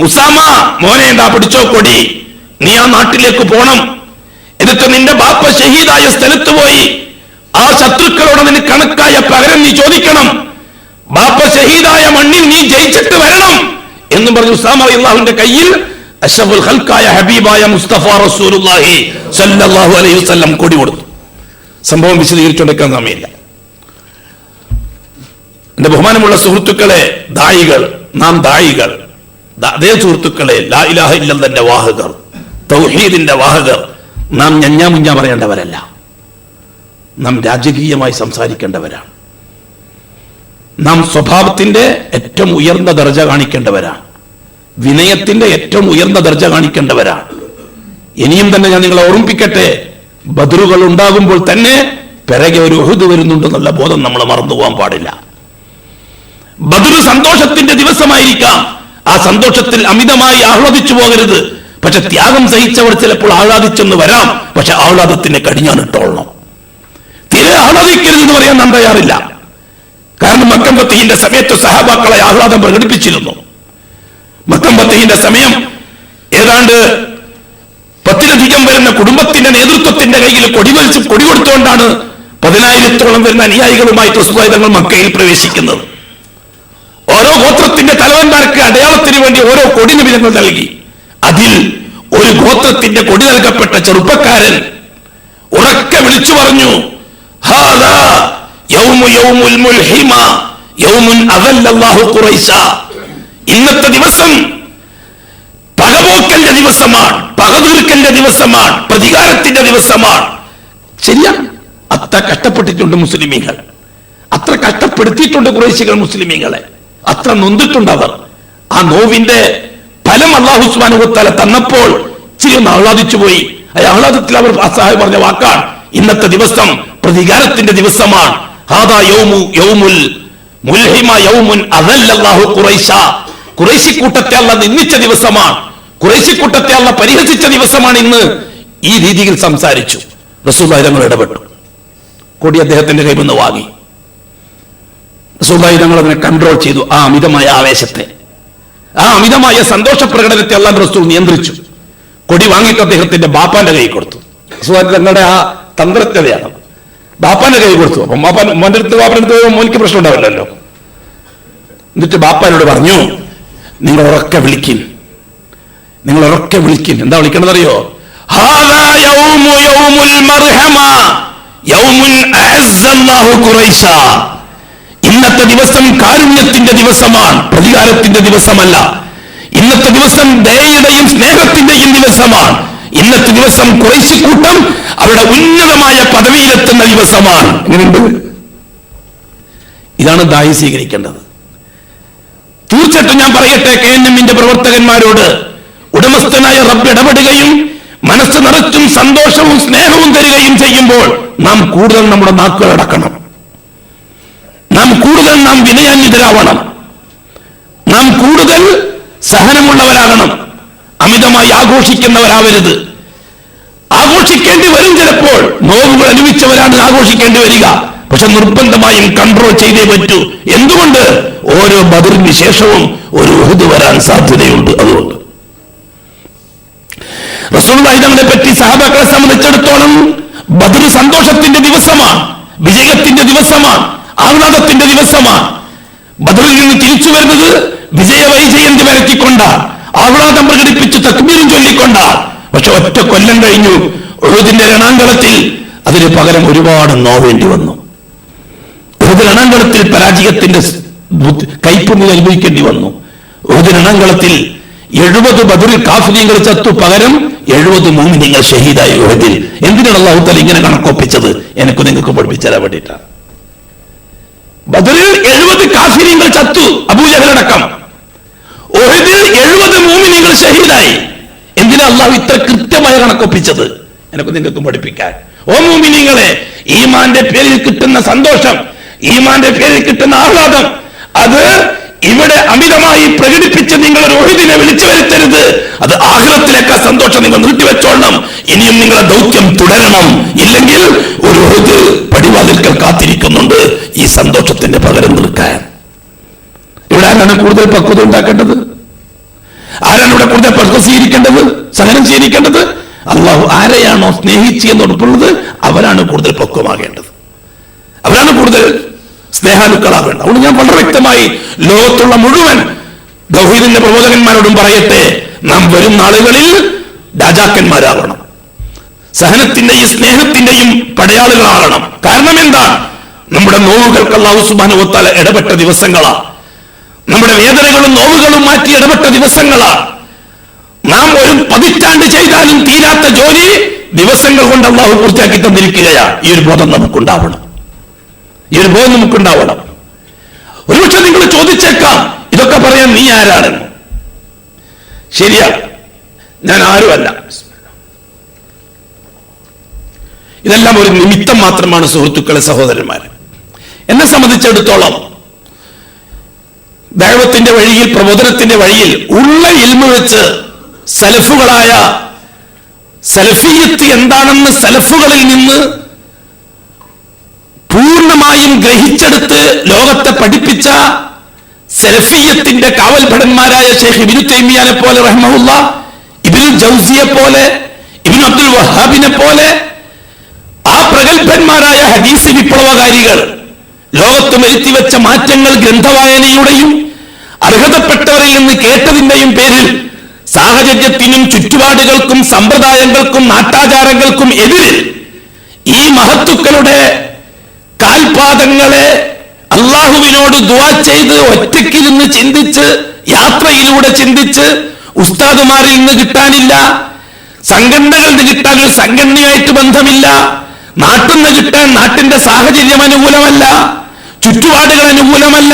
Usama മോനെ എന്താ പിടിച്ചോ കൊടി, നീ ആ നാട്ടിലേക്ക് പോണം, എന്നിട്ട് നിന്റെ ബാപ്പ ഷഹീദായ സ്ഥലത്ത് പോയി ആ ശത്രുക്കളോട് നിന് കണക്കായ പകരം നീ ചോദിക്കണം, ബാപ്പ ഷഹീദായ മണ്ണിൽ നീ ജയിച്ചിട്ട് വരണം എന്ന് പറഞ്ഞു ഉസാമ റളിയല്ലാഹുവിന്റെ കയ്യിൽ അഷ്റഫുൽ ഖൽഖായ ഹബീബായ മുസ്തഫ റസൂലുള്ളാഹി സ്വല്ലല്ലാഹു അലൈഹി വസല്ലം കൊടി കൊടുത്തു. സംഭവം വിശദീകരിച്ചുകൊണ്ടിരിക്കാൻ സമയമില്ല. എന്റെ ബഹുമാനമുള്ള സുഹൃത്തുക്കളെ, ദായികൾ, നാം ദായികൾ, അതേ സുഹൃത്തുക്കളെ, ലാ ഇലാഹ ഇല്ലല്ലാഹുവിന്റെ വാഹകർ, തൗഹീദിന്റെ വാഹകർ, നാം ഞഞ്ഞാമുഞ്ഞ പറയേണ്ടവരല്ല, നാം രാജകീയമായി സംസാരിക്കേണ്ടവരാണ്. നാം സ്വഭാവത്തിന്റെ ഏറ്റവും ഉയർന്ന ദർജ കാണിക്കേണ്ടവരാണ്, വിനയത്തിന്റെ ഏറ്റവും ഉയർന്ന ദർജ കാണിക്കേണ്ടവരാണ്. ഇനിയും തന്നെ ഞാൻ നിങ്ങളെ ഓർമ്മിപ്പിക്കട്ടെ, ബദറുകൾ ഉണ്ടാകുമ്പോൾ തന്നെ പിറകെ ഒരു ഉഹുദ് വരുന്നുണ്ടെന്നുള്ള ബോധം നമ്മൾ മറന്നുപോകാൻ പാടില്ല. ബദർ സന്തോഷത്തിന്റെ ദിവസമായിരിക്കാം, ആ സന്തോഷത്തിൽ അമിതമായി ആഹ്ലാദിച്ചു പോകരുത്. പക്ഷെ ത്യാഗം സഹിച്ചവർ ചിലപ്പോൾ ആഹ്ലാദിച്ചെന്ന് വരാം, പക്ഷെ ആഹ്ലാദത്തിന് കടിഞ്ഞാണിട്ടോളണം. തീരെ ആഹ്ലാദിക്കരുത് എന്ന് പറയാൻ നാം തയ്യാറില്ല. കാരണം മക്കം ഫത്ഹിന്റെ സമയത്ത് സഹാബാക്കളെ ആഹ്ലാദം പ്രകടിപ്പിച്ചിരുന്നു. മക്കം ഫത്ഹിന്റെ സമയം ഏതാണ്ട് 10ലധികം വരുന്ന കുടുംബത്തിന്റെ നേതൃത്വത്തിന്റെ കയ്യിൽ കൊടി കൊടുത്തുകൊണ്ടാണ് 10,000-ഓളം വരുന്ന അനുയായികളുമായി റസൂലുള്ളാഹി തങ്ങൾ മക്കയിൽ പ്രവേശിക്കുന്നത്. ഓരോ ഗോത്രത്തിന്റെ തലവന്മാർക്ക് അടയാളത്തിന് വേണ്ടി ഓരോ കൊടി നബിതങ്ങൾ നൽകി. അതിൽ ഒരു ഗോത്രത്തിന്റെ കൊടി നൽകപ്പെട്ട ചെറുപ്പക്കാരൻ ഉറക്കെ വിളിച്ചു പറഞ്ഞു, ഹാദാ യൗമുൽ മുൽഹിമ യൗമുൻ അദല്ലല്ലാഹു ഖുറൈശ. ഇന്നത്തെ ദിവസം പകപോക്കന്റെ ദിവസമാണ്, പകതീർക്കന്റെ ദിവസമാണ്, പ്രതികാരത്തിന്റെ ദിവസമാണ്. ശരിയാണ്, അത്ര കഷ്ടപ്പെട്ടിട്ടുണ്ട് മുസ്ലിമീങ്ങൾ, അത്ര കഷ്ടപ്പെടുത്തിയിട്ടുണ്ട് ഖുറൈശികൾ മുസ്ലിമീങ്ങളെ, അത്ര നൊന്തിട്ടുണ്ട് അവർ. ആ നോവിന്റെ ഫലം അല്ലാഹു സുബ്ഹാനഹു വ തആല തന്നപ്പോൾ ഇച്ചിരി ഒന്ന് ആഹ്ലാദിച്ചു പോയി. ആ ആഹ്ലാദത്തിൽ അവർ സാഹിബ് പറഞ്ഞ വാക്കാണ്, ഇന്നത്തെ ദിവസം പ്രതികാരത്തിന്റെ ദിവസമാണ്. ഹാദാ യൗമുൽ മുൽഹിമ യൗമുൻ അദല്ലല്ലാഹു ഖുറൈശ. ഖുറൈശി കൂട്ടത്തെ അല്ലാഹ് നിന്ദിച്ച ദിവസമാണ്, ഖുറൈശി കൂട്ടത്തെ അല്ലാഹ് പരിഹസിച്ച ദിവസമാണ് ഇന്ന്. ഈ രീതിയിൽ സംസാരിച്ചു. റസൂലുള്ളാഹി തങ്ങൾ ഇടപെട്ടു, കൊടി അദ്ദേഹത്തിന്റെ കയ്യിൽ നിന്ന് വാങ്ങി. റസൂലുള്ളാഹി തങ്ങൾ അതിനെ കൺട്രോൾ ചെയ്തു. ആ അമിതമായ ആവേശത്തെ, ആ അമിതമായ സന്തോഷ പ്രകടനത്തെ അല്ലാഹു റസൂൽ നിയന്ത്രിച്ചു. കൊടി വാങ്ങിയിട്ട് അദ്ദേഹത്തിന്റെ ബാപ്പാന്റെ കൈ കൊടുത്തു. റസൂലുള്ളാഹി തങ്ങളുടെ ആ തന്ത്രജ്ഞതയാണ്. ബാപ്പാന്റെ കൈ കൊടുത്തു. അപ്പം മോന്റെ അടുത്ത് ബാപ്പന്റെ അടുത്ത് മോനിക്ക് പ്രശ്നം ഉണ്ടാവില്ലല്ലോ. എന്നിട്ട് ബാപ്പാനോട് പറഞ്ഞു, നിങ്ങൾ ഉറക്കെ വിളിക്കിൻ, നിങ്ങൾ ഉറക്കെ വിളിക്കിൻ. എന്താ വിളിക്കണത് അറിയോ? ഹാദാ യൗമുൽ മർഹമ യൗമുൻ അഅസ്സല്ലാഹു ഖുറൈശ. ഇന്നത്തെ ദിവസം കാരുണ്യത്തിന്റെ ദിവസമാണ്, പ്രതികാരത്തിന്റെ ദിവസമല്ല. ഇന്നത്തെ ദിവസം ദയയുടെയും സ്നേഹത്തിന്റെയും ദിവസമാണ്. ഇന്നത്തെ ദിവസം ഖുറൈശി കൂട്ടം അവരുടെ ഉന്നതമായ പദവിയിലെത്തുന്ന ദിവസമാണ്. എങ്ങനെയുണ്ട്? ഇതാണ് ദായി സ്വീകരിക്കേണ്ടത്. തീർച്ചയായിട്ടും ഞാൻ പറയട്ടെ, KNM-ന്റെ പ്രവർത്തകന്മാരോട് ഉടമസ്ഥനായ റബ്ബ് ഇടപെടുകയും മനസ്സ് നിറച്ചും സന്തോഷവും സ്നേഹവും തരികയും ചെയ്യുമ്പോൾ നാം കൂടുതൽ നമ്മുടെ നാക്കുകൾ അടക്കണം, നാം കൂടുതൽ വിനയാന്വിതരാവണം, നാം കൂടുതൽ സഹനമുള്ളവരാകണം. അമിതമായി ആഘോഷിക്കുന്നവരാവരുത്. ആഘോഷിക്കേണ്ടി വരും, ചിലപ്പോൾ നോവുകൾ അനുഭവിച്ചവരാണ് ആഘോഷിക്കേണ്ടി വരിക. പക്ഷെ നിർബന്ധമായും കൺട്രോൾ ചെയ്തേ പറ്റൂ. എന്തുകൊണ്ട്? ഓരോ ബദറിന് ശേഷവും ഒരു ഉഹുദ് വരാൻ സാധ്യതയുണ്ട്. അതുകൊണ്ട് റസൂലുള്ളാഹി തങ്ങളെ പറ്റി സഹാബാക്കളെ സംബന്ധിച്ചിടത്തോളം ബദർ സന്തോഷത്തിന്റെ ദിവസമാണ്, വിജയത്തിന്റെ ദിവസമാണ്, ആഹ്ലാദത്തിന്റെ ദിവസമാണ്. ബദറിൽ നിന്ന് തിരിച്ചു വരുന്നത് വിജയവൈജയന്തി വരത്തിക്കൊണ്ടാണ്, ആഹ്ലാദം പ്രകടിപ്പിച്ച് തക്ബീറും ചൊല്ലിക്കൊണ്ടാണ്. പക്ഷെ ഒറ്റ കൊല്ലം കഴിഞ്ഞു ഉഹുദിന്റെ രണാങ്കളത്തിൽ അതിന് പകരം ഒരുപാട് നോവേണ്ടി വന്നു. ഉഹുദ് രണാങ്കളത്തിൽ പരാജയത്തിന്റെ കയ്പ് നീ അനുഭവിക്കേണ്ടി വന്നു. ഉഹുദ് രണാങ്കളത്തിൽ 70 ബദറിൽ കാഫിരീങ്ങൾ ചത്തു, പകരം 70 മുഅ്മിനീങ്ങൾ ഷഹീദായി ഉഹുദിൽ. എന്തിനാണ് അല്ലാഹു തആല ഇങ്ങനെ കണക്കൊപ്പിച്ചത്? എനിക്ക് നിങ്ങൾക്ക് പഠിപ്പിച്ചു തരാൻ വേണ്ടിയിട്ടാണ്. ബദറിൽ 70 കാഫിരീങ്ങൾ ചത്തു, അബൂജഹലടക്കം. ഉഹുദിൽ 70 മുഅ്മിനീങ്ങൾ ഷഹീദായി. എന്തിനാ അല്ലാഹു ഇത്ര കൃത്യമായ കണക്കൊപ്പിച്ചത്? എനിക്ക് നിങ്ങൾക്ക് പഠിപ്പിക്കാൻ. ഓ മുഅ്മിനീങ്ങളെ, ഈമാന്റെ പേരിൽ കിട്ടുന്ന സന്തോഷം, ഈമാന്റെ പേരിൽ കിട്ടുന്ന ആഹ്ലാദം, അത് ഇവിടെ അമിതമായി പ്രകടിപ്പിച്ച് നിങ്ങൾ ഒരു ഉഹുദിനെ വിളിച്ചു വരുത്തരുത്. അത് ആഖിറത്തിലേക്ക് ആ സന്തോഷം നിങ്ങൾ നീട്ടിവെച്ചോളണം. ഇനിയും നിങ്ങളെ ദൗത്യം തുടരണം. ഇല്ലെങ്കിൽ ഒരു ഉഹുദ് പടിവാതിൽക്കൽ കാത്തിരിക്കുന്നുണ്ട് ഈ സന്തോഷത്തിന്റെ പകരം നിൽക്കാൻ. ഇവിടെ ആരാണ് കൂടുതൽ പക്വത ഉണ്ടാക്കേണ്ടത്? ആരാണ് ഇവിടെ കൂടുതൽ പ്രശംസിച്ചിരിക്കേണ്ടത്, സഹനം ചെയ്തിരിക്കേണ്ടത്? അള്ളാഹു ആരെയാണോ സ്നേഹിച്ച് എന്ന് ഉറപ്പുള്ളത് അവരാണ് കൂടുതൽ പക്വമാകേണ്ടത്, അവരാണ് കൂടുതൽ സ്നേഹാലുക്കളാകേണ്ടത്. അതുകൊണ്ട് ഞാൻ വളരെ വ്യക്തമായി ലോകത്തുള്ള മുഴുവൻ തൗഹീദിന്റെ പ്രബോധകന്മാരോടും പറയട്ടെ, നാം വരും നാളുകളിൽ രാജാക്കന്മാരാകണം, സഹനത്തിന്റെയും സ്നേഹത്തിന്റെയും പടയാളികളാകണം. കാരണം എന്താ? നമ്മുടെ നോവുകൾക്ക് അല്ലാഹു സുബ്ഹാനഹു വ തആല ഇടപെട്ട ദിവസങ്ങളാ, നമ്മുടെ വേദനകളും നോവുകളും മാറ്റി ഇടപെട്ട ദിവസങ്ങളാ. നാം ഒരു പതിറ്റാണ്ട് ചെയ്താലും തീരാത്ത ജോലി ദിവസങ്ങൾ കൊണ്ട് അല്ലാഹു പൂർത്തിയാക്കി തന്നിരിക്കുകയാ. ഈ ഒരു ബോധം നമുക്കുണ്ടാവണം, ഈ ഒരു ബോധം നമുക്കുണ്ടാവണം. ഒരുപക്ഷെ നിങ്ങൾ ചോദിച്ചേക്കാം, ഇതൊക്കെ പറയാൻ നീ ആരാണെന്ന്. ശരിയാ, ഞാൻ ആരുമല്ല. ഇതെല്ലാം ഒരു നിമിത്തം മാത്രമാണ് സുഹൃത്തുക്കളെ, സഹോദരന്മാരെ. എന്നെ സംബന്ധിച്ചിടത്തോളം ദഅവത്തിന്റെ വഴിയിൽ, പ്രബോധനത്തിന്റെ വഴിയിൽ ഉള്ള ഇൽമു വെച്ച് സലഫുകളായ സലഫിയത്ത് എന്താണെന്ന് സലഫുകളിൽ നിന്ന് പൂർണ്ണമായും ഗ്രഹിച്ചെടുത്ത് ലോകത്തെ പഠിപ്പിച്ച സലഫിയത്തിന്റെ കാവൽഭടന്മാരായ ഷെയ്ഖ് ഇബ്നു തൈമിയ്യയെ പോലെ റഹ്മഹുല്ലാ, ഇബ്നുൽ ജൗസിയെ പോലെ, ഇബ്നു അബ്ദുൽ വഹാബിനെ പോലെ ആ പ്രഗത്ഭന്മാരായ ഹദീസ് വിപ്ലവകാരികൾ ലോകത്ത് വരുത്തിവെച്ച മാറ്റങ്ങൾ ഗ്രന്ഥവായനയുടെയും അർഹതപ്പെട്ടവരിൽ നിന്ന് കേട്ടതിന്റെയും പേരിൽ സാഹചര്യത്തിനും ചുറ്റുപാടുകൾക്കും സമ്പ്രദായങ്ങൾക്കും നാട്ടാചാരങ്ങൾക്കും എതിരിൽ ഈ മഹത്തുക്കളുടെ കാൽപാദങ്ങളെ അള്ളാഹുവിനോട് ദുആ ചെയ്ത് ഒറ്റയ്ക്കിരുന്ന് ചിന്തിച്ച്, യാത്രയിലൂടെ ചിന്തിച്ച്, ഉസ്താദുമാരിൽ നിന്ന് കിട്ടാനില്ല, സംഘടനകളിൽ നിന്ന് കിട്ടാൻ ഒരു സംഘടനയായിട്ട് ബന്ധമില്ല, നാട്ടിൽ നിന്ന് കിട്ടാൻ നാട്ടിന്റെ സാഹചര്യം അനുകൂലമല്ല, ചുറ്റുപാടുകൾ അനുകൂലമല്ല,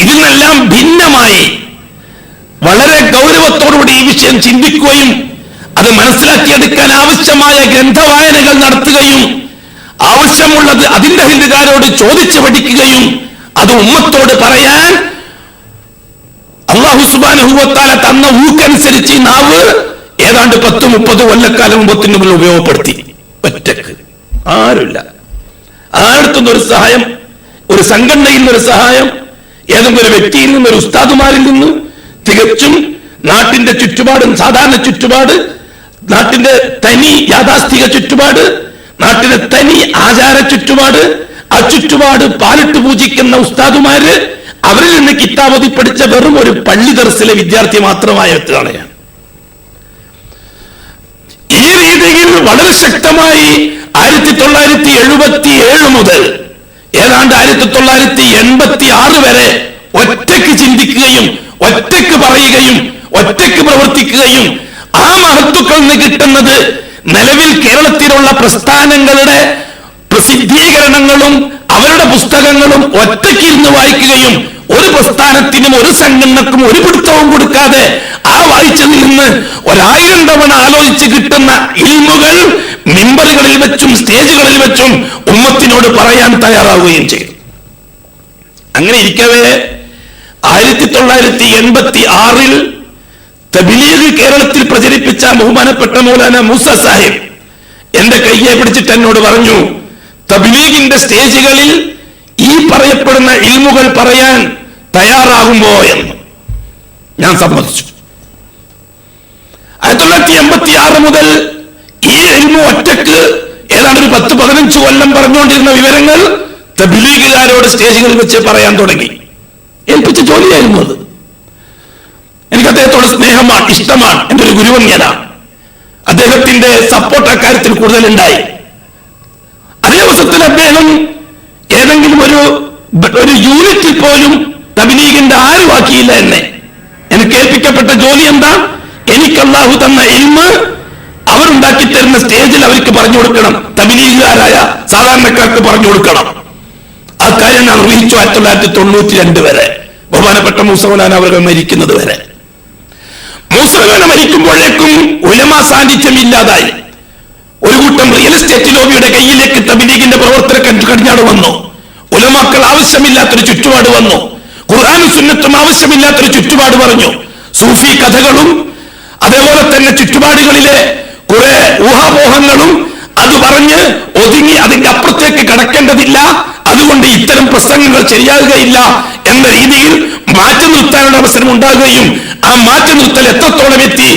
ഇതിനെല്ലാം ഭിന്നമായി വളരെ ഗൗരവത്തോടുകൂടി ഈ വിഷയം ചിന്തിക്കുകയും അത് മനസ്സിലാക്കിയെടുക്കാൻ ആവശ്യമായ ഗ്രന്ഥവായനകൾ നടത്തുകയും ആവശ്യമുള്ളത് അതിന്റെ ഹിന്ദുകാരോട് ചോദിച്ചു പഠിക്കുകയും അത് ഉമ്മത്തോട് പറയാൻ അല്ലാഹു സുബ്ഹാനഹു വ തആല തന്ന ഊക്കനുസരിച്ച് ഈ നാവ് ഏതാണ്ട് 10-30 കൊല്ലക്കാലം മുമ്പത്തിന് മുമ്പിൽ ഉപയോഗപ്പെടുത്തി. ഒറ്റക്ക് ആരുമില്ല, ആരുടെ ഒരു സഹായം, ഒരു സംഘടനയിൽ നിന്നൊരു സഹായം, ഏതെങ്കിലും ഒരു വ്യക്തിയിൽ നിന്ന്, ഒരു ഉസ്താദുമാരിൽ നിന്ന്, തികച്ചും നാട്ടിന്റെ ചുറ്റുപാടും, സാധാരണ ചുറ്റുപാട്, നാട്ടിന്റെ തനി യാഥാസ്ഥിക ചുറ്റുപാട്, നാട്ടിലെ തനി ആചാര ചുറ്റുപാട്, ആ ചുറ്റുപാട് പാലിട്ട് പൂജിക്കുന്ന ഉസ്താദുമാര്, അവരിൽ നിന്ന് കിതാബോധി പഠിച്ച വെറും ഒരു പള്ളി ദർസിലെ വിദ്യാർത്ഥി മാത്രമായ വ്യക്തിയാണ് ഞാൻ. ഈ രീതിയിൽ വളരെ ശക്തമായി 1977 മുതൽ ഏതാണ്ട് 1986 വരെ ഒറ്റയ്ക്ക് ചിന്തിക്കുകയും ഒറ്റയ്ക്ക് പറയുകയും ഒറ്റയ്ക്ക് പ്രവർത്തിക്കുകയും ആ മഹത്തുക്കളിൽ നിന്ന് കിട്ടുന്നത് നിലവിൽ കേരളത്തിലുള്ള പ്രസ്ഥാനങ്ങളുടെ പ്രസിദ്ധീകരണങ്ങളും അവരുടെ പുസ്തകങ്ങളും ഒറ്റയ്ക്ക് ഇരുന്ന് വായിക്കുകയും ഒരു പ്രസ്ഥാനത്തിനും ഒരു സംഘടനക്കും ഒരു പിടുത്തവും കൊടുക്കാതെ ആ വായിച്ചതിൽ നിന്ന് 1000 തവണ ആലോചിച്ച് കിട്ടുന്ന ഇൽമുകൾ മിമ്പറുകളിൽ വെച്ചും സ്റ്റേജുകളിൽ വെച്ചും ഉമ്മത്തിനോട് പറയാൻ തയ്യാറാവുകയും ചെയ്തു. അങ്ങനെ ഇരിക്കവേ 1986 തബ്ലീഗ് കേരളത്തിൽ പ്രചരിപ്പിച്ച ബഹുമാനപ്പെട്ട മൗലാന മൂസ സാഹിബ് എന്റെ കയ്യെ പിടിച്ചിട്ട് എന്നോട് പറഞ്ഞു, തബ്ലീഗിന്റെ സ്റ്റേജുകളിൽ ഈ പറയപ്പെടുന്ന ഇൽമുകൾ പറയാൻ തയ്യാറാകുമ്പോ എന്ന്. ഞാൻ സമ്മതിച്ചു. 1986 മുതൽ ഈ ഇൽമു ഒറ്റക്ക് ഏതാണ്ട് ഒരു 10-15 കൊല്ലം പറഞ്ഞുകൊണ്ടിരുന്ന വിവരങ്ങൾ തബ്ലീഗുകാരോട് സ്റ്റേജുകളിൽ വെച്ച് പറയാൻ തുടങ്ങി. ഏൽപ്പിച്ച ജോലിയായിരുന്നു അത്. എനിക്ക് അദ്ദേഹത്തോട് സ്നേഹമാണ്, ഇഷ്ടമാണ്, എന്റെ ഒരു ഗുരുവന്യനാണ്. അദ്ദേഹത്തിന്റെ സപ്പോർട്ട് അക്കാര്യത്തിൽ കൂടുതലുണ്ടായി. അതേ ദിവസത്തിൽ അദ്ദേഹം ഏതെങ്കിലും ഒരു യൂണിറ്റിൽ പോലും തബ്ലീഗിന്റെ ആരും ആക്കിയില്ല എന്നെ. എനിക്ക് ഏൽപ്പിക്കപ്പെട്ട ജോലി എന്താ? എനിക്ക് അല്ലാഹു തന്ന ഇൽമ് അവരുണ്ടാക്കി തരുന്ന സ്റ്റേജിൽ അവർക്ക് പറഞ്ഞു കൊടുക്കണം, തബ്ലീഗുകാരായ സാധാരണക്കാർക്ക് പറഞ്ഞു കൊടുക്കണം. ആ കാര്യം ഞാൻ നിർവഹിച്ചു 1992 വരെ, ബഹുമാനപ്പെട്ട മൂസ മൗലാന അവർ മരിക്കുന്നത് വരെ. മൂസ മൗലാന മരിക്കുമ്പോഴേക്കും ഉലമാ സാന്നിധ്യം ഇല്ലാതായി. ഒരു കൂട്ടം റിയൽ എസ്റ്റേറ്റ് ലോബിയുടെ കയ്യിലേക്ക് തബ്ലീഗിന്റെ പ്രവർത്തകർ കടിഞ്ഞാട് വന്നു. ഉലമാക്കൾ ആവശ്യമില്ലാത്തൊരു ചുറ്റുപാട് വന്നു. ഖുർആനും സുന്നത്തും ആവശ്യമില്ലാത്തൊരു ചുറ്റുപാട് പറഞ്ഞു. സൂഫി കഥകളും അതേപോലെ തന്നെ ചുറ്റുപാടുകളിലെ കുറെ ഊഹാപോഹങ്ങളും അത് പറഞ്ഞ് ഒതുങ്ങി അതിന്റെ അപ്പുറത്തേക്ക് കടക്കേണ്ടതില്ല, അതുകൊണ്ട് ഇത്തരം പ്രസംഗങ്ങൾ ശരിയാകുകയില്ല എന്ന രീതിയിൽ മാറ്റി നിർത്താനുള്ള അവസരം ഉണ്ടാകുകയും ആ മാറ്റി നിർത്തൽ എത്രത്തോളം എത്തി?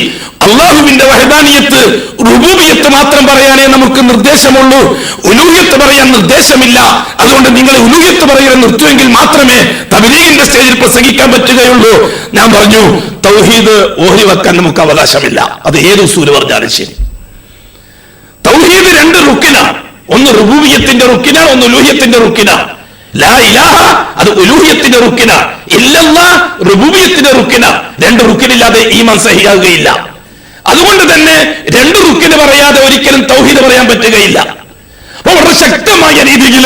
അള്ളാഹുവിന്റെ വഹദാനിയത്ത് റുബൂബിയത്ത് മാത്രം പറയാനേ നമുക്ക് നിർദ്ദേശമുള്ളൂ, ഉലൂഹിയത്ത് പറയാൻ നിർദ്ദേശമില്ല. അതുകൊണ്ട് നിങ്ങൾ ഉലൂഹിയത്ത് പറയാൻ നിർത്തുമെങ്കിൽ മാത്രമേ തബ്ലീഗിന്റെ സ്റ്റേജിൽ പ്രസംഗിക്കാൻ പറ്റുകയുള്ളൂ. ഞാൻ പറഞ്ഞു തൗഹീദ് ഓഹരി വെക്കാൻ നമുക്ക് അവകാശമില്ല. അത് ഏത് ഉസൂല് പറഞ്ഞാലും ശരി. തൗഹീദ് രണ്ട് റുക്കിനാണ്. ഒന്ന് റുബൂബിയത്തിന്റെ റുക്കിനാണ്, ഒന്ന് ഉലൂഹിയത്തിന്റെ റുക്കിനാണ്. ലാ ഇലാഹ അത് ഉലൂഹിയത്തിന്റെ റുക്കിനാണ്, ഇല്ലല്ലാഹ് റുബൂബിയത്തിന്റെ റുക്കിനാണ്. രണ്ട് റുക്കിനില്ലാതെ ഈമാൻ സഹിയാകുകയില്ല. അതുകൊണ്ട് തന്നെ രണ്ട് റുക്കിന് പറയാതെ ഒരിക്കലും തൗഹീദ് പറയാൻ പറ്റുകയില്ല. അപ്പൊ വളരെ ശക്തമായ രീതിയിൽ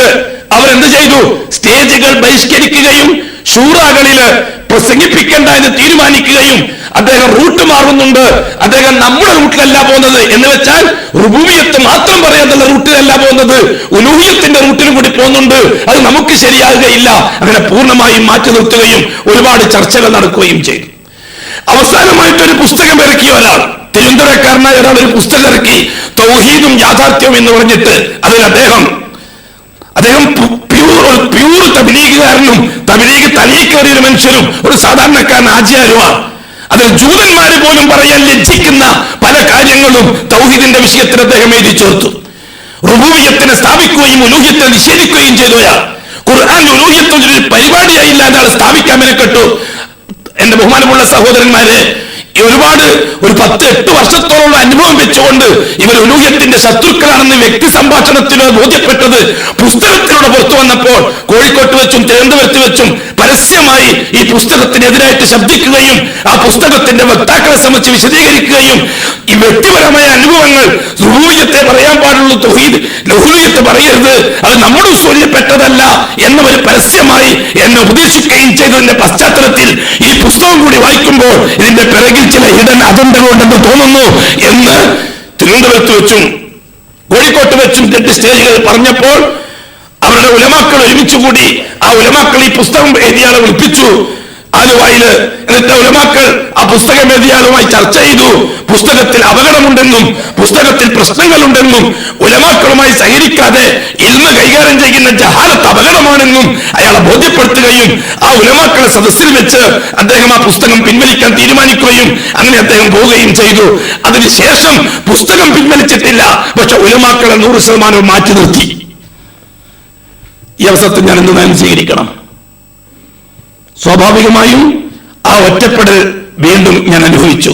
അവരെന്ത് ചെയ്തു? സ്റ്റേജുകൾ ബഹിഷ്കരിക്കുകയും ഷൂറാകളില് പ്രസംഗിപ്പിക്കേണ്ട എന്ന് തീരുമാനിക്കുകയും അദ്ദേഹം റൂട്ട് മാറുന്നുണ്ട്, അദ്ദേഹം നമ്മുടെ റൂട്ടിലല്ല പോകുന്നത് എന്ന് വെച്ചാൽ റുബൂബിയത്ത് മാത്രം പറയാനുള്ള റൂട്ടിലല്ല പോകുന്നത്, ഉലൂഹിയത്തിന്റെ റൂട്ടിലും കൂടി പോകുന്നുണ്ട്, അത് നമുക്ക് ശരിയാകുകയില്ല. അങ്ങനെ പൂർണ്ണമായും മാറ്റി നിർത്തുകയും ഒരുപാട് ചർച്ചകൾ നടക്കുകയും ചെയ്തു. അവസാനമായിട്ടൊരു പുസ്തകം ഇറക്കിയ ഒരാൾ, തിരുവനന്തപുരക്കാരനായ ഒരാൾ ഒരു പുസ്തകം ഇറക്കി, തൗഹീദും യാഥാർത്ഥ്യവും എന്ന് പറഞ്ഞിട്ട്. അതിൽ അദ്ദേഹം പ്യൂർ തബ്ലീഗുകാരനും തബ്ലീഗ് തലയിൽ കയറിയ ഒരു മനുഷ്യനും ഒരു സാധാരണക്കാരൻ ആചാര്യമാണ്. അതിൽ ജൂതന്മാര് പോലും പറയാൻ ലജ്ജിക്കുന്ന പല കാര്യങ്ങളും തൗഹീദിന്റെ വിഷയത്തിൽ അദ്ദേഹം എഴുതി ചേർത്തു. റുബൂബിയത്തിനെ സ്ഥാപിക്കുകയും ഉലൂഹിയത്തെ നിഷേധിക്കുകയും ചെയ്തയാൾ. ഖുർആൻ ഉലൂഹിയത്തിന്റെ ഒരു പരിപാടിയായില്ല അയാൾ സ്ഥാപിക്കാൻ മെനക്കെട്ടു. എന്റെ ബഹുമാനമുള്ള സഹോദരന്മാരെ, ഒരുപാട് ഒരു 10-8 വർഷത്തോളം അനുഭവം വെച്ചുകൊണ്ട് ഇവർ ഉലൂഹിയത്തിന്റെ ശത്രുക്കളാണെന്ന് വ്യക്തി സംഭാഷണത്തിലൂടെ ബോധ്യപ്പെട്ടത് പുസ്തകത്തിലൂടെ പുറത്തു വന്നപ്പോൾ കോഴിക്കോട്ട് വെച്ചും തിരുവനന്തപുരത്ത് വെച്ചും പരസ്യമായി ഈ പുസ്തകത്തിനെതിരായിട്ട് ശബ്ദിക്കുകയും ആ പുസ്തകത്തിന്റെ വക്താക്കളെ സംബന്ധിച്ച് വിശദീകരിക്കുകയും ഈ വ്യക്തിപരമായ അനുഭവങ്ങൾ റുബൂബിയത്തെ പറയാൻ പാടുള്ളൂ, ഉലൂഹിയത്ത് പറയരുത്, അത് നമ്മുടെ ഉസൂലിൽപ്പെട്ടതല്ല എന്നവർ പരസ്യമായി എന്നെ ഉപദേശിക്കുകയും ചെയ്തതിന്റെ പശ്ചാത്തലത്തിൽ ഈ പുസ്തകം കൂടി വായിക്കുമ്പോൾ ഇതിന്റെ പിറകിൽ ചില ഹിഡൻ അജണ്ടകളുണ്ടെന്ന് തോന്നുന്നു എന്ന് തിരുവനന്തപുരത്ത് വെച്ചും കോഴിക്കോട്ട് വെച്ചും 2 സ്റ്റേജുകൾ പറഞ്ഞപ്പോൾ അവരുടെ ഉലമാക്കൾ ഒരുമിച്ചുകൂടി ആ ഉലമാക്കൾ ഈ പുസ്തകം എഴുതിയാളെ വിളിപ്പിച്ചു ആലുവായില്. എന്നിട്ട് ഉലമാക്കൾ ആ പുസ്തകം എഴുതിയാളുമായി ചർച്ച ചെയ്തു. പുസ്തകത്തിൽ അപകടമുണ്ടെന്നും പുസ്തകത്തിൽ പ്രശ്നങ്ങളുണ്ടെന്നും ഉലമാക്കളുമായി സഹകരിക്കാതെ ഇൽമ കൈകാര്യം ചെയ്യുന്ന ജഹാലത്ത് അപകടമാണെന്നും അയാളെ ബോധ്യപ്പെടുത്തുകയും ആ ഉലമാക്കളെ സദസ്സിൽ വെച്ച് അദ്ദേഹം ആ പുസ്തകം പിൻവലിക്കാൻ തീരുമാനിക്കുകയും അങ്ങനെ അദ്ദേഹം പോവുകയും ചെയ്തു. അതിനുശേഷം പുസ്തകം പിൻവലിച്ചിട്ടില്ല, പക്ഷെ ഉലമാക്കളെ 100% മാറ്റി നിർത്തി. ഈ അവസരത്തിൽ ഞാൻ എന്ത് നയം സ്വീകരിക്കണം? സ്വാഭാവികമായും ആ ഒറ്റപ്പെടൽ വീണ്ടും ഞാൻ അനുഭവിച്ചു.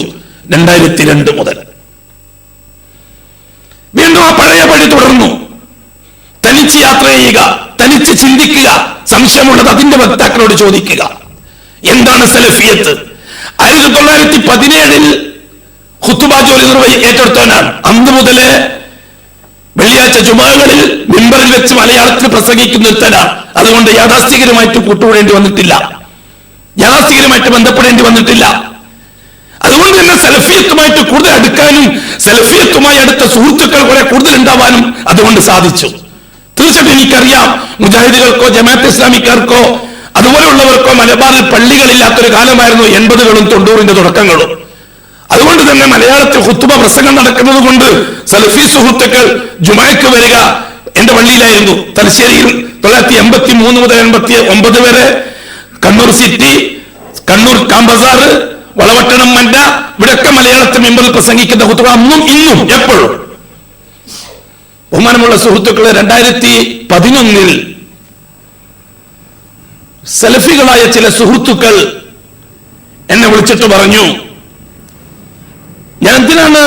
2002 മുതൽ വീണ്ടും ആ പഴയ പഴി തുടർന്നു. തനിച്ച് യാത്ര ചെയ്യുക, തനിച്ച് ചിന്തിക്കുക, സംശയമുള്ളത് അതിന്റെ വക്താക്കളോട് ചോദിക്കുക. എന്താണ് സലഫിയത്ത്? 1917 ഖുതുബ ജോലി ഏറ്റെടുത്തവനാണ്. അന്ന് മുതലേ വെള്ളിയാഴ്ച ജുമകളിൽ മിമ്പറിൽ വെച്ച് മലയാളത്തിൽ പ്രസംഗിക്കുന്ന ഒരുത്തനാണ്. അതുകൊണ്ട് യാഥാസ്ഥികരുമായിട്ട് കൂട്ടുകൂടേണ്ടി വന്നിട്ടില്ല, യാഥാസ്ഥികരുമായിട്ട് ബന്ധപ്പെടേണ്ടി വന്നിട്ടില്ല. അതുകൊണ്ട് തന്നെ സലഫിയത്തുമായിട്ട് കൂടുതൽ അടുക്കാനും സലഫിയത്തുമായി അടുത്ത സുഹൃത്തുക്കൾ കുറെ കൂടുതൽ ഉണ്ടാവാനും അതുകൊണ്ട് സാധിച്ചു. തീർച്ചയായിട്ടും എനിക്കറിയാം, മുജാഹിദുകൾക്കോ ജമാഅത്ത് ഇസ്ലാമിക്കാർക്കോ അതുപോലെയുള്ളവർക്കോ മലബാറിൽ പള്ളികളില്ലാത്തൊരു കാലമായിരുന്നു 80കളും 90ന്റെ തുടക്കങ്ങളും. അതുകൊണ്ട് തന്നെ മലയാളത്തിൽ ഖുതുബ പ്രസംഗം നടക്കുന്നത് കൊണ്ട് സലഫി സുഹൃത്തുക്കൾ ജുമഅക്ക് വരിക എന്റെ പള്ളിയിലായിരുന്നു. തലശ്ശേരിയിൽ 1983 മുതൽ 89 വരെ കണ്ണൂർ സിറ്റി, കണ്ണൂർ കാമ്പസാർ, വളവട്ടണം മണ്ട, ഇവിടെയൊക്കെ മലയാളത്തിൽ മിമ്പറിൽ പ്രസംഗിക്കുന്ന ഖുതുബ അന്നും ഇന്നും എപ്പോഴും. ബഹുമാനമുള്ള സുഹൃത്തുക്കളെ, 2011 സലഫികളായ ചില സുഹൃത്തുക്കൾ എന്നെ വിളിച്ചിട്ട് പറഞ്ഞു, ഞാൻ എന്തിനാണ്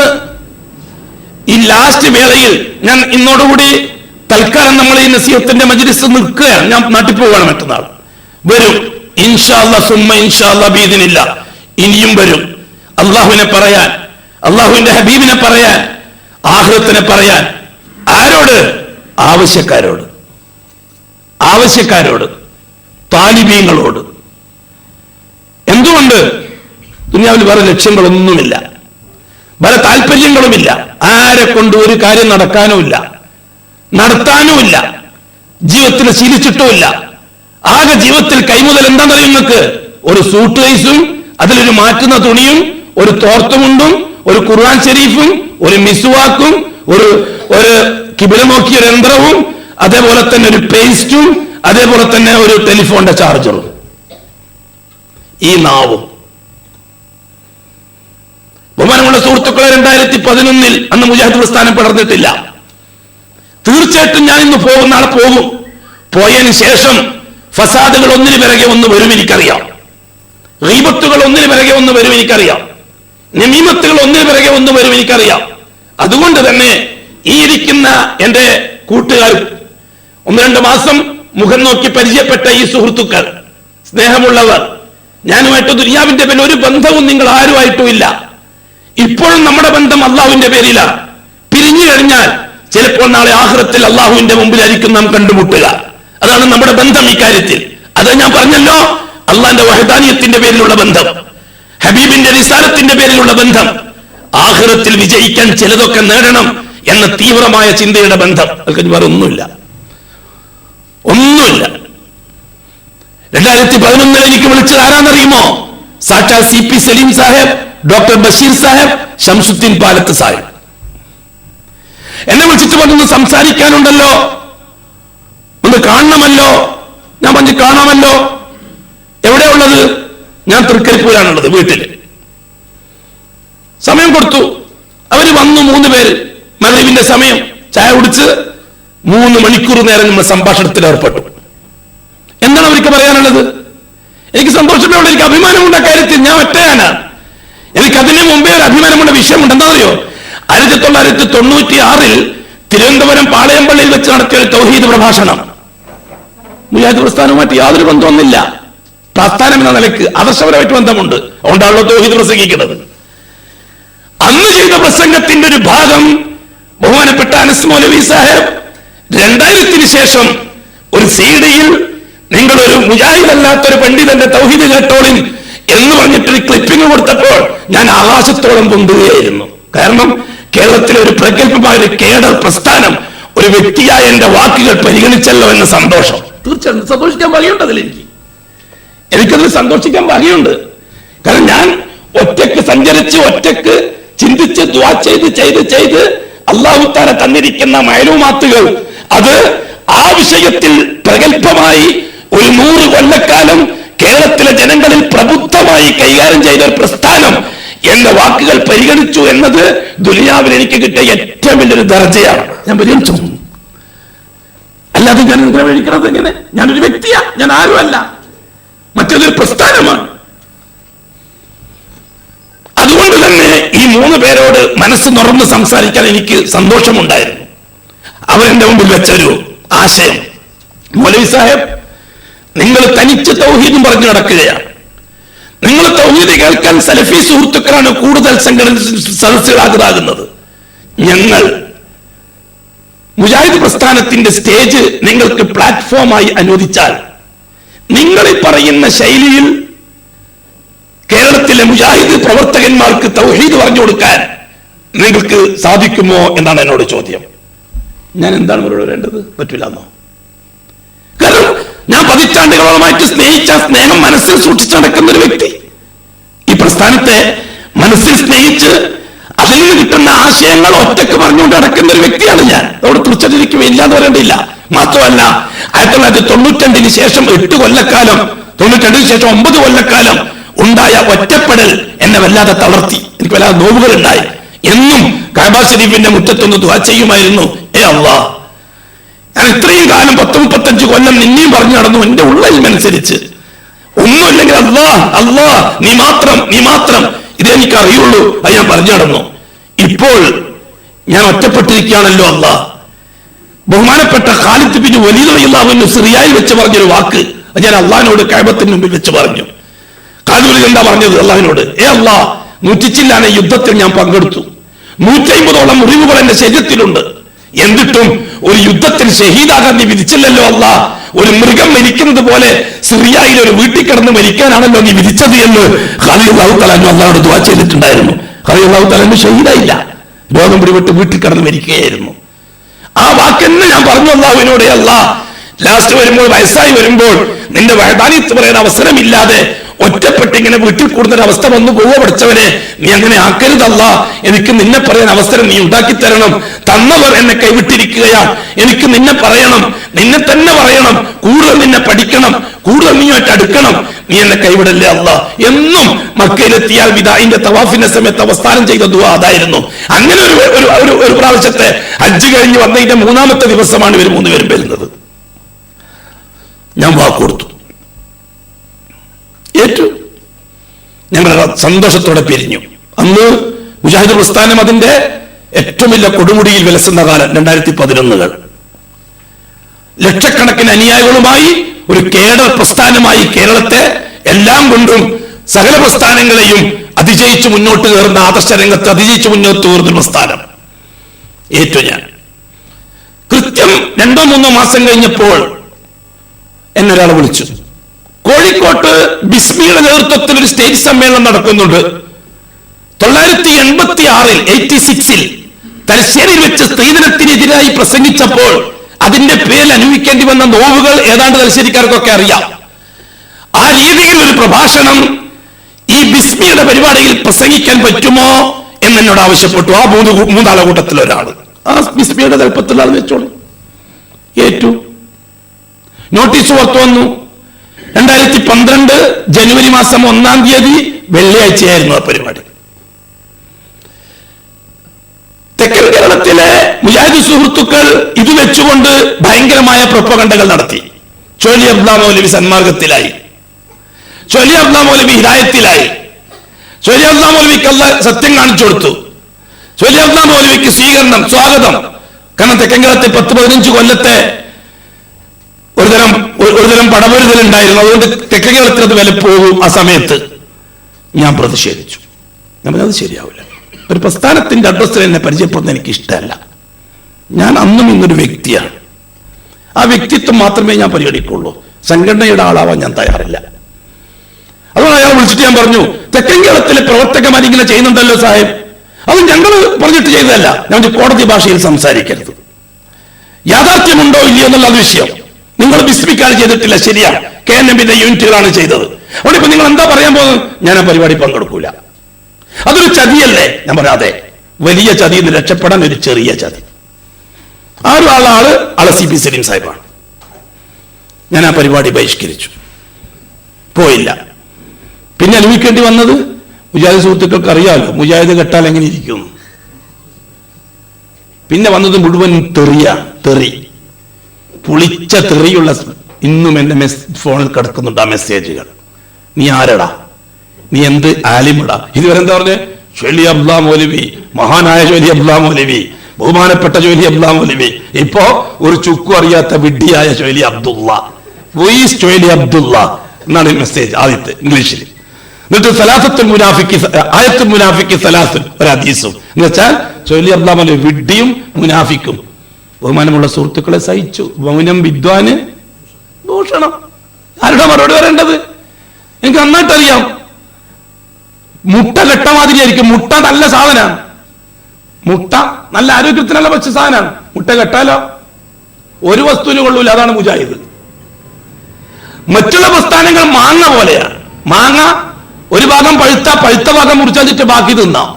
ഈ ലാസ്റ്റ് വേളയിൽ, ഞാൻ ഇന്നോടുകൂടി തൽക്കാലം നമ്മൾ ഈ നസീഹത്തിന്റെ മജ്‌ലിസ് നിൽക്കുകയാണ്, ഞാൻ നാട്ടിൽ പോവുകയാണ്, മറ്റന്നാൾ വരും ഇൻഷാ അല്ലാഹ് സുമ്മ ഇൻഷാ അല്ലാഹ് ബിഇദ്നില്ലാ. ഇനിയും വരും അള്ളാഹുവിനെ പറയാൻ, അള്ളാഹുവിന്റെ ഹബീബിനെ പറയാൻ, ആഖിറത്തിനെ പറയാൻ. ആരോട്? ആവശ്യക്കാരോട്, ആവശ്യക്കാരോട്, താലിബീങ്ങളോട്. എന്തുകൊണ്ട്? ദുനിയാവിൽ വേറെ ലക്ഷ്യങ്ങളൊന്നുമില്ല, വേറെ താല്പര്യങ്ങളുമില്ല, ആരെ കൊണ്ട് ഒരു കാര്യം നടക്കാനുമില്ല, നടത്താനുമില്ല, ജീവിതത്തിൽ ശീലിച്ചിട്ടുമില്ല. ആകെ ജീവിതത്തിൽ കൈമുതൽ എന്താണെന്നറിയും നിങ്ങൾക്ക്? ഒരു സൂട്ട് കേസും അതിലൊരു മാറ്റുന്ന തുണിയും ഒരു തോർത്തുമുണ്ടും ഒരു ഖുർആൻ ഷരീഫും ഒരു മിസ്വാക്കും ഒരു കിബില നോക്കിയ ഒരു യന്ത്രവും അതേപോലെ തന്നെ ഒരു പേസ്റ്റും അതേപോലെ തന്നെ ഒരു ടെലിഫോണിന്റെ ചാർജറും. ഈ നാവും സുഹൃത്തുക്കളെ 2011 അന്ന് മുജാഹിദ് പ്രസ്ഥാനം പിളർന്നിട്ടില്ല. തീർച്ചയായിട്ടും ഞാൻ ഇന്ന് പോകും, നാളെ പോകും. പോയതിന് ശേഷം ഫസാദുകൾ ഒന്നിനു പിറകെ ഒന്ന് വരും എനിക്കറിയാം. ഗീബത്തുകൾ ഒന്നിനു പിറകെ ഒന്ന് വരും എനിക്കറിയാം. നമീമത്തുകൾ ഒന്നിനു പിറകെ ഒന്ന് വരും എനിക്കറിയാം. അതുകൊണ്ട് തന്നെ ഈ ഇരിക്കുന്ന എന്റെ കൂട്ടുകാർ, 1-2 മാസം മുഖം നോക്കി പരിചയപ്പെട്ട ഈ സുഹൃത്തുക്കൾ, സ്നേഹമുള്ളവർ, ഞാനുമായിട്ട് ദുനിയാവിന്റെ പേരിൽ ഒരു ബന്ധവും നിങ്ങൾ ആരുമായിട്ടും ഇല്ല. ഇപ്പോഴും നമ്മുടെ ബന്ധം അള്ളാഹുവിന്റെ പേരിലാണ്. പിരിഞ്ഞു കഴിഞ്ഞാൽ ചിലപ്പോൾ നാളെ ആഖിറത്തിൽ അള്ളാഹുവിന്റെ മുമ്പിലായിരിക്കും നാം കണ്ടുമുട്ടുക. അതാണ് നമ്മുടെ ബന്ധം. ഇക്കാര്യത്തിൽ അത് ഞാൻ പറഞ്ഞല്ലോ, അള്ളാന്റെ വഹദാനിയത്തിന്റെ പേരിലുള്ള ബന്ധം, ഹബീബിന്റെ റിസാലത്തിന്റെ പേരിലുള്ള ബന്ധം, ആഖിറത്തിൽ വിജയിക്കാൻ ചിലതൊക്കെ നേടണം എന്ന തീവ്രമായ ചിന്തയുടെ ബന്ധം. അതൊക്കെ വേറെ ഒന്നുമില്ല. 2011 എനിക്ക് വിളിച്ചത് ആരാന്നറിയുമോ? സാക്ഷാൽ CP സലീം സാഹിബ്, ഡോക്ടർ ബഷീർ സാഹിബ്, ഷംസുദ്ദീൻ പാലത്ത് സാഹിബ് എന്നെ വിളിച്ചിട്ട് പറഞ്ഞു, സംസാരിക്കാനുണ്ടല്ലോ, ഒന്ന് കാണണമല്ലോ. ഞാൻ പറഞ്ഞു കാണാമല്ലോ. എവിടെയുള്ളത്? ഞാൻ തൃക്കരിപ്പൂരാണുള്ളത്, വീട്ടിൽ. സമയം കൊടുത്തു. അവര് വന്നു, 3 പേര്. മഗ്‌രിബിന്റെ സമയം, ചായ കുടിച്ച് 3 മണിക്കൂർ നേരം നമ്മൾ സംഭാഷണത്തിൽ ഏർപ്പെട്ടു. എന്താണ് അവർക്ക് പറയാനുള്ളത്? എനിക്ക് സന്തോഷമേ ഉള്ളൂ, എനിക്ക് അഭിമാനമുള്ള കാര്യത്തിൽ. ഞാൻ ഒറ്റയാണ്. എനിക്ക് അതിന് മുമ്പേ ഒരു അഭിമാനമുള്ള വിഷയമുണ്ട്. എന്താ അറിയോ? 1996 തിരുവനന്തപുരം പാളയംപള്ളിയിൽ വെച്ച് നടത്തിയ ഒരു തൗഹീദ് പ്രഭാഷണം. മുജാഹിദ് പ്രസ്ഥാനവുമായിട്ട് യാതൊരു ബന്ധമൊന്നുമില്ല. പ്രസ്ഥാനം എന്ന നിലയ്ക്ക് ആദർശപരമായിട്ട് ബന്ധമുണ്ട്. അതുകൊണ്ടാണല്ലോ തൗഹീദ് പ്രസംഗിക്കുന്നത്. അന്ന് ചെയ്ത പ്രസംഗത്തിന്റെ ഒരു ഭാഗം ബഹുമാനപ്പെട്ട അനസ് മൗലവി സാഹിബ് 2000 ശേഷം ഒരു CD-യിൽ നിങ്ങളൊരു മുജാഹിദ് അല്ലാത്തൊരു പണ്ഡിതന്റെ തൗഹീദ് കേട്ടോളിൻ എന്ന് പറഞ്ഞിട്ടൊരു ക്ലിപ്പിംഗ് കൊടുത്തപ്പോൾ ഞാൻ ആകാശത്തോളം പൊന്തുകയായിരുന്നു. കാരണം കേരളത്തിലെ ഒരു പ്രഗത്ഭമായ ഒരു കേഡർ പ്രസ്ഥാനം ഒരു വ്യക്തിയായ എന്റെ വാക്കുകൾ പരിഗണിച്ചല്ലോ എന്ന സന്തോഷം. തീർച്ചയായിട്ടും സന്തോഷിക്കാൻ വകയുണ്ട്. എനിക്കതിൽ സന്തോഷിക്കാൻ വകയുണ്ട്. കാരണം ഞാൻ ഒറ്റക്ക് സഞ്ചരിച്ച്, ഒറ്റക്ക് ചിന്തിച്ച്, ദുആ ചെയ്ത് അല്ലാഹു തആല തന്നിരിക്കുന്ന മഅലൂമാത്തുകൾ അത് ആ വിഷയത്തിൽ പ്രഗത്ഭമായി ഒരു 100 കൊല്ലക്കാലം കേരളത്തിലെ ജനങ്ങളിൽ പ്രബുദ്ധമായി കൈകാര്യം ചെയ്ത ഒരു പ്രസ്ഥാനം എന്റെ വാക്കുകൾ പരിഗണിച്ചു എന്നത് ദുനിയാവിൽ എനിക്ക് കിട്ടിയ ഏറ്റവും വലിയൊരു ദർജയാണ്. ഞാൻ പരിഗണിച്ചു. അല്ലാതെ ഞാൻ വിളിക്കുന്നത് എങ്ങനെ? ഞാനൊരു വ്യക്തിയാ, ഞാൻ ആരുമല്ല, മറ്റൊരു പ്രസ്ഥാനമാണ്. അതുകൊണ്ട് തന്നെ ഈ 3 പേരോട് മനസ്സ് തുറന്ന് സംസാരിക്കാൻ എനിക്ക് സന്തോഷമുണ്ടായിരുന്നു. അവരെന്റെ മുമ്പിൽ വെച്ചൊരു ആശയം, മൗലവി സാഹിബ്, നിങ്ങൾ തനിച്ച് തൗഹീദും പറഞ്ഞു നടക്കുകയാണ്. നിങ്ങൾ തൗഹീദ് കേൾക്കാൻ സലഫി സുഹൃത്തുക്കളാണ് കൂടുതൽ സദസ്സുകളാകുന്നത്. ഞങ്ങൾ മുജാഹിദ് പ്രസ്ഥാനത്തിന്റെ സ്റ്റേജ് നിങ്ങൾക്ക് പ്ലാറ്റ്ഫോമായി അനുവദിച്ചാൽ നിങ്ങൾ ഈ പറയുന്ന ശൈലിയിൽ കേരളത്തിലെ മുജാഹിദ് പ്രവർത്തകന്മാർക്ക് തൗഹീദ് പറഞ്ഞു കൊടുക്കാൻ നിങ്ങൾക്ക് സാധിക്കുമോ എന്നാണ് എന്നോട് ചോദ്യം. ഞാൻ എന്താണ് അവരോട് വേണ്ടത്? പറ്റില്ലെന്നോ? കാരണം ഞാൻ പതിറ്റാണ്ടുകളോളമായിട്ട് സ്നേഹിച്ച സ്നേഹം മനസ്സിൽ സൂക്ഷിച്ചു നടക്കുന്ന ഒരു വ്യക്തി, ഈ പ്രസ്ഥാനത്തെ മനസ്സിൽ സ്നേഹിച്ച് അതിൽ നിന്ന് കിട്ടുന്ന ആശയങ്ങൾ ഒറ്റക്ക് പറഞ്ഞുകൊണ്ട് നടക്കുന്ന ഒരു വ്യക്തിയാണ് ഞാൻ. അതോട് തീർച്ചയായിട്ടും ഇല്ലാന്ന് പറയേണ്ടിയില്ല. മാത്രമല്ല 1992 ശേഷം 8 കൊല്ലക്കാലം, 92 ശേഷം 9 കൊല്ലക്കാലം ഉണ്ടായ ഒറ്റപ്പെടൽ എന്നെ വല്ലാതെ തളർത്തി. എനിക്ക് വല്ലാതെ നോവുകൾ ഉണ്ടായി. എന്നും കഅബ ശരീഫിന്റെ മുറ്റത്തൊന്ന് ദുആ ചെയ്യുമായിരുന്നു, അല്ലാഹ്, ഞാൻ ഇത്രയും കാലം 10-35 കൊല്ലം നിന്നെയും പറഞ്ഞു നടന്നു എന്റെ ഉള്ളതിനനുസരിച്ച്. ഒന്നുമില്ലെങ്കിൽ അല്ലാഹ് നീ മാത്രം ഇതെനിക്ക് അറിയുള്ളൂ, അത് ഞാൻ പറഞ്ഞു നടന്നു. ഇപ്പോൾ ഞാൻ ഒറ്റപ്പെട്ടിരിക്കുകയാണല്ലോ അല്ലാഹ്. ബഹുമാനപ്പെട്ട ഖാലിദ് ബിൻ വലീദ് റളിയല്ലാഹു അൻഹു സിറിയയിൽ വെച്ച് പറഞ്ഞൊരു വാക്ക് ഞാൻ അള്ളാഹിനോട് കഅബത്തിന് മുമ്പിൽ വെച്ച് പറഞ്ഞു. ഖാലിദ് എന്താ പറഞ്ഞത് അള്ളാഹിനോട്? അല്ലാഹ്, 100 യുദ്ധത്തിൽ ഞാൻ പങ്കെടുത്തു, 150ഓളം മുറിവുകൾ എന്റെ ശരീരത്തിലുണ്ട്. എന്നിട്ടും ഒരു യുദ്ധത്തിൽ ഷഹീദാകാൻ നീ വിധിച്ചില്ലല്ലോ അല്ലാഹ്. ഒരു മൃഗം മരിക്കുന്നത് പോലെ സിറിയയിൽ ഒരു വീട്ടിൽ കിടന്ന് മരിക്കാനാണല്ലോ നീ വിധിച്ചത് എന്ന് ഖാലിദ് റളിയല്ലാഹു തആല അല്ലാഹുവോട് ദുആ ചെയ്തിട്ടുണ്ടായിരുന്നു. ഖാലിദ് റളിയല്ലാഹു തആല ഷഹീദായില്ല, രോഗം പിടിപെട്ട് വീട്ടിൽ കിടന്ന് മരിക്കുകയായിരുന്നു. ആ വാക്കെന്ന് ഞാൻ പറഞ്ഞു അല്ലാഹുവിനോട്, അല്ലാഹ്, ലാസ്റ്റ് വരുമ്പോൾ, വയസ്സായി വരുമ്പോൾ നിന്റെ വഹദാനിയത്ത് പറയാൻ അവസരമില്ലാതെ ഒറ്റപ്പെട്ട് ഇങ്ങനെ വീട്ടിൽ കൂടുന്നൊരു അവസ്ഥ വന്നു പോവോ പഠിച്ചവനെ, നീ അങ്ങനെ ആക്കരുതല്ല, എനിക്ക് നിന്നെ പറയാൻ അവസരം നീ ഉണ്ടാക്കി തരണം. തന്നവർ എന്നെ കൈവിട്ടിരിക്കുകയാ, എനിക്ക് നിന്നെ പറയണം, നിന്നെ തന്നെ പറയണം, കൂടുതൽ നിന്നെ പഠിക്കണം, കൂടുതൽ നീയുമായിട്ട് അടുക്കണം, നീ എന്നെ കൈവിടല്ലേ അല്ല. എന്നും മക്കയിലെത്തിയാൽ വിദാഇന്റെ തവാഫിന്റെ സമയത്ത് അവസാനം ചെയ്ത ദുആ അതായിരുന്നു. അങ്ങനെ ഒരു പ്രാവശ്യത്തെ ഹജ്ജ് കഴിഞ്ഞ് വന്നതിന്റെ 3-ാമത്തെ ദിവസമാണ് ഇവർ 3 പേരും വരുന്നത്. ഞാൻ വാക്ക് കൊടുത്തു, ഏറ്റു, ഞങ്ങൾ സന്തോഷത്തോടെ പിരിഞ്ഞു. അന്ന് മുജാഹിദ് പ്രസ്ഥാനം അതിന്റെ ഏറ്റവും വലിയ കൊടുമുടിയിൽ വിലസുന്ന കാലം 2011. ലക്ഷക്കണക്കിന് അനുയായികളുമായി ഒരു കേഡർ പ്രസ്ഥാനമായി കേരളത്തെ എല്ലാം കൊണ്ടും സകല പ്രസ്ഥാനങ്ങളെയും അതിജയിച്ച് മുന്നോട്ട് കയറുന്ന ആദർശ രംഗത്ത് അതിജയിച്ച് മുന്നോട്ട് കയറുന്ന പ്രസ്ഥാനം ഏറ്റവും ഞാൻ കൃത്യം 2-3 മാസം കഴിഞ്ഞപ്പോൾ എന്നെ ഒരാൾ വിളിച്ചു. കോഴിക്കോട്ട് ബിസ്മിയുടെ നേതൃത്വത്തിൽ ഒരു സ്റ്റേജ് സമ്മേളനം നടക്കുന്നുണ്ട്. 1986 തലശ്ശേരിയിൽ വെച്ച് സ്ത്രീധനത്തിനെതിരായി പ്രസംഗിച്ചപ്പോൾ അതിന്റെ പേരിൽ അനുഭവിക്കേണ്ടി വന്ന നോവുകൾ ഏതാണ്ട് തലശ്ശേരിക്കാർക്കൊക്കെ അറിയാം. ആ രീതിയിൽ ഒരു പ്രഭാഷണം ഈ ബിസ്മിയുടെ പരിപാടിയിൽ പ്രസംഗിക്കാൻ പറ്റുമോ എന്നോട് ആവശ്യപ്പെട്ടു. ആ 3 ആളെ കൂട്ടത്തിൽ ഒരാൾ, ആ ബിസ്മിയുടെ തലപ്പത്തുള്ള ആൾ വെച്ചോളൂ. ഏറ്റു. നോട്ടീസ് പുറത്തു വന്നു. 2012 ജനുവരി മാസം 1-ാം തീയതി വെള്ളിയാഴ്ചയായിരുന്നു ആ പരിപാടി. തെക്കൻ കേരളത്തിലെ മുജാഹിദ് സുഹൃത്തുക്കൾ ഇത് വെച്ചുകൊണ്ട് ഭയങ്കരമായ പ്രൊപ്പഗണ്ടകൾ നടത്തി. ചോലി അബ്ദുള്ള മൗലവി സന്മാർഗത്തിലായി, ചോലി അബ്ദുള്ള മൗലവി ഹിദായത്തിലായി, ചോലി അബ്ദുള്ള മൗലവിക്ക് അല്ലാഹ് സത്യം കാണിച്ചു കൊടുത്തു, ചോലി അബ്ദുള്ള മൗലവിക്ക് സ്വീകരണം, സ്വാഗതം. കാരണം തെക്കൻ കേരളത്തിൽ 10-15 കൊല്ലത്തെ ഒരുതരം പടപൊരുതലുണ്ടായിരുന്നു. അതുകൊണ്ട് തെക്കൻ കേരളത്തിൽ അത് വില പോകും. ആ സമയത്ത് ഞാൻ പ്രതിഷേധിച്ചു. അത് ശരിയാവില്ല, ഒരു പ്രസ്ഥാനത്തിന്റെ അഡ്രസ്സിൽ എന്നെ പരിചയപ്പെടുന്ന എനിക്ക് ഇഷ്ടമല്ല. ഞാൻ അന്നും ഇന്നൊരു വ്യക്തിയാണ്, ആ വ്യക്തിത്വം മാത്രമേ ഞാൻ പരിഗണിക്കുള്ളൂ. സംഘടനയുടെ ആളാവാൻ ഞാൻ തയ്യാറില്ല. അതുകൊണ്ട് അയാൾ വിളിച്ചിട്ട് ഞാൻ പറഞ്ഞു, തെക്കൻ കേരളത്തിലെ പ്രവർത്തകന്മാർ ഇങ്ങനെ ചെയ്യുന്നുണ്ടല്ലോ സാഹിബ്, അത് ഞങ്ങൾ പറഞ്ഞിട്ട് ചെയ്തതല്ല. ഞാൻ കോടതി ഭാഷയിൽ സംസാരിക്കരുത്, യാഥാർത്ഥ്യമുണ്ടോ ഇല്ലയോ എന്നുള്ള വിഷയം. നിങ്ങൾ ബിസ്മിക്കാർ ചെയ്തിട്ടില്ല, ശരിയാണ്, KNMന്റെ യൂണിറ്റുകളാണ് ചെയ്തത്. അതുകൊണ്ട് ഇപ്പൊ നിങ്ങൾ എന്താ പറയാൻ പോകുന്നത്? ഞാൻ ആ പരിപാടി പങ്കെടുക്കൂല, അതൊരു ചതിയല്ലേ? ഞാൻ പറയാതെ, വലിയ ചതിയിൽ നിന്ന് രക്ഷപ്പെടാൻ ഒരു ചെറിയ ചതി. ആള് CP സലീം സാഹിബാണ്. ഞാൻ ആ പരിപാടി ബഹിഷ്കരിച്ചു, പോയില്ല. പിന്നെ അനുഭവിക്കേണ്ടി വന്നത് മുജാഹിദ് സുഹൃത്തുക്കൾക്ക് അറിയാമല്ലോ, മുജാഹിദ് കെട്ടാൽ എങ്ങനെ ഇരിക്കുന്നു. പിന്നെ വന്നത് മുഴുവൻ തെറി, പുളിച്ച തെറിയുള്ള, ഇന്നും എന്റെ ഫോണിൽ കിടക്കുന്നുണ്ട് ആ മെസ്സേജുകൾ. നീ ആരടാ, നീ എന്ത് ആലിമടാ? ഇതുവരെ എന്താ പറഞ്ഞേ? ചോലി അബ്ദുള്ള മൗലവി, മഹാനായ ചോലി അബ്ദുള്ള മൗലവി, ബഹുമാനപ്പെട്ട ചോലി അബ്ദുള്ള മൗലവി. ഇപ്പോ ഒരു ചുക്കും അറിയാത്ത വിഡ്ഢിയായ ചോലി അബ്ദുള്ള, വോയിസ് ചോലി അബ്ദുള്ള എന്നാണ് മെസ്സേജ് ആദ്യത്തെ ഇംഗ്ലീഷിൽ. എന്നിട്ട് സലാസത്തുൽ മുനാഫിക്ക്, ആയത്തുൽ മുനാഫിക്ക് സലാസുൽ, ഒരു ഹദീസും. എന്ന് വെച്ചാൽ ചോലി അബ്ദുള്ള മൗലവി വിഡ്ഢിയും മുനാഫിക്കും. ബഹുമാനമുള്ള സുഹൃത്തുക്കളെ, സഹിച്ചു. മൗനം വിദ്വാന് ഭൂഷണം. ആരുടെ മറുപടി വരേണ്ടത്? എനിക്ക് നന്നായിട്ട് അറിയാം. മുട്ട കെട്ടമാതിരിയായിരിക്കും. മുട്ട നല്ല സാധനമാണ്, മുട്ട നല്ല ആരോഗ്യത്തിനുള്ള പക്ഷ സാധനമാണ്. മുട്ട കെട്ടാലോ ഒരു വസ്തുവിന് കൊള്ളൂല. അതാണ് മുജാഹിദ്. മറ്റുള്ള പ്രസ്ഥാനങ്ങൾ മാങ്ങ പോലെയാണ്. മാങ്ങ ഒരു ഭാഗം പഴുത്ത ഭാഗം മുറിച്ചിട്ട് ബാക്കി തിന്നാം,